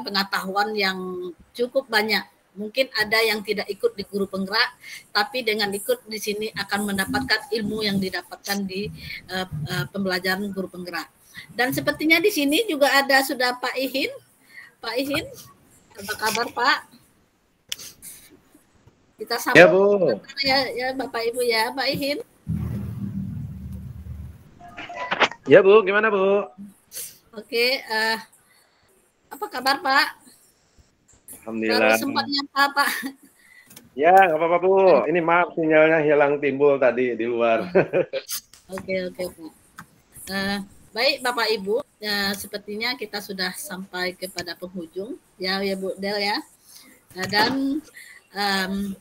pengetahuan yang cukup banyak. Mungkin ada yang tidak ikut di guru penggerak, tapi dengan ikut di sini akan mendapatkan ilmu yang didapatkan di pembelajaran guru penggerak. Dan sepertinya di sini juga ada sudah Pak Ihin. Pak Ihin, apa kabar Pak? Kita sambut ya Bu. Ya Bapak Ibu ya, Pak Ihin. Ya Bu, gimana Bu? Oke, apa kabar Pak? Alhamdulillah. Baru sempatnya Pak. Ya, nggak apa-apa Bu. Ini maaf sinyalnya hilang timbul tadi di luar. Oke Pak. Baik Bapak Ibu, sepertinya kita sudah sampai kepada penghujung ya Bu Del ya. Dan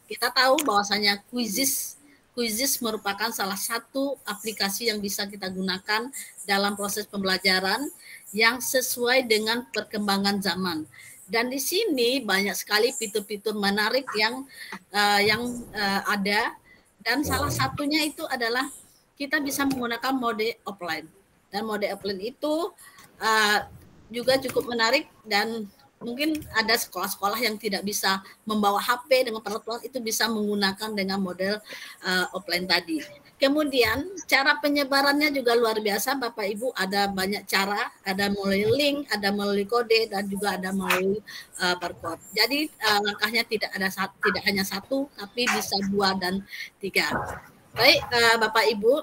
kita tahu bahwasanya Quizizz merupakan salah satu aplikasi yang bisa kita gunakan dalam proses pembelajaran yang sesuai dengan perkembangan zaman. Dan di sini banyak sekali fitur-fitur menarik yang ada, dan salah satunya itu adalah kita bisa menggunakan mode offline. Dan mode offline itu juga cukup menarik, dan mungkin ada sekolah-sekolah yang tidak bisa membawa HP dengan peralatan itu bisa menggunakan dengan model offline tadi. Kemudian cara penyebarannya juga luar biasa Bapak Ibu, ada banyak cara, ada melalui link, ada melalui kode, dan juga ada melalui barcode. Jadi langkahnya tidak hanya satu, tapi bisa 2 dan 3. Baik Bapak Ibu,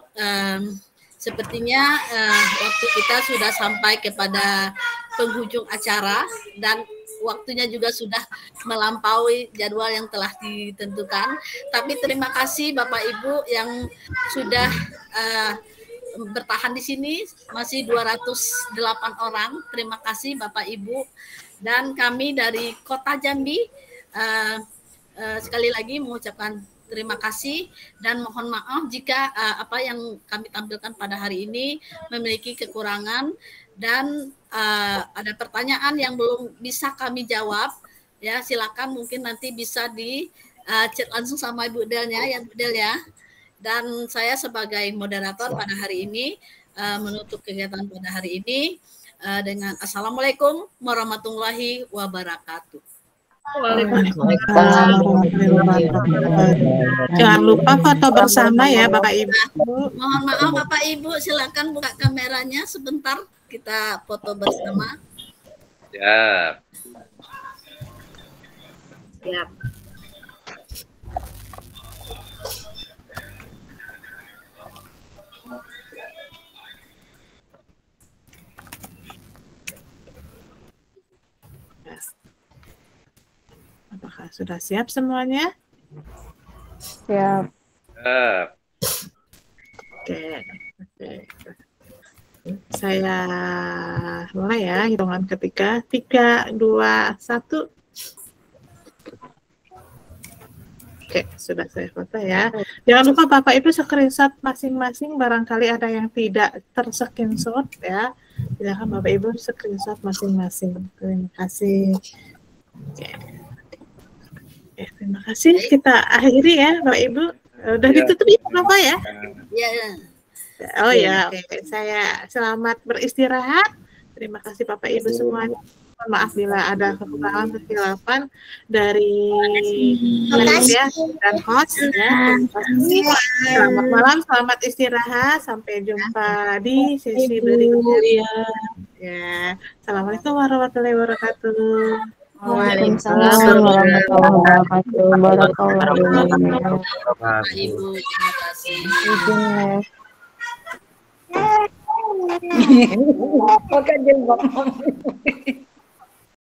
sepertinya waktu kita sudah sampai kepada penghujung acara, dan waktunya juga sudah melampaui jadwal yang telah ditentukan. Tapi terima kasih Bapak Ibu yang sudah bertahan di sini, masih 208 orang. Terima kasih Bapak Ibu, dan kami dari Kota Jambi sekali lagi mengucapkan terima kasih, dan mohon maaf jika apa yang kami tampilkan pada hari ini memiliki kekurangan, dan ada pertanyaan yang belum bisa kami jawab, ya silakan mungkin nanti bisa di chat langsung sama Ibu Delnya ya Bu Del ya. Dan saya sebagai moderator pada hari ini menutup kegiatan pada hari ini dengan Assalamualaikum warahmatullahi wabarakatuh. Jangan lupa foto bersama ya Bapak Ibu. Mohon maaf Bapak Ibu, silakan buka kameranya sebentar, kita foto bersama. Ya. Siap. Apakah sudah siap semuanya? Siap. Oke. Saya mulai ya, hitungan ketiga. 3, 2, 1. Oke, sudah saya foto ya. Jangan lupa Bapak Ibu screenshot masing-masing, barangkali ada yang tidak ter-screenshot ya. Silakan Bapak Ibu screenshot masing-masing. Terima kasih. Oke. Ya, terima kasih. Kita akhiri ya, Bapak Ibu. Udah ditutup ya, Bapak ya? Iya. Oh ya, oke. Saya selamat beristirahat. Terima kasih Bapak Ibu semuanya. Mohon maaf bila ada kekurangan kesilapan dari ya dan host ya. Selamat malam, selamat istirahat. Sampai jumpa di sesi berikutnya. Ya. Assalamualaikum warahmatullahi wabarakatuh. Waalaikumsalam warahmatullahi wabarakatuh. Barakallahu Bapak Ibu, terima kasih. Pakai jenggot.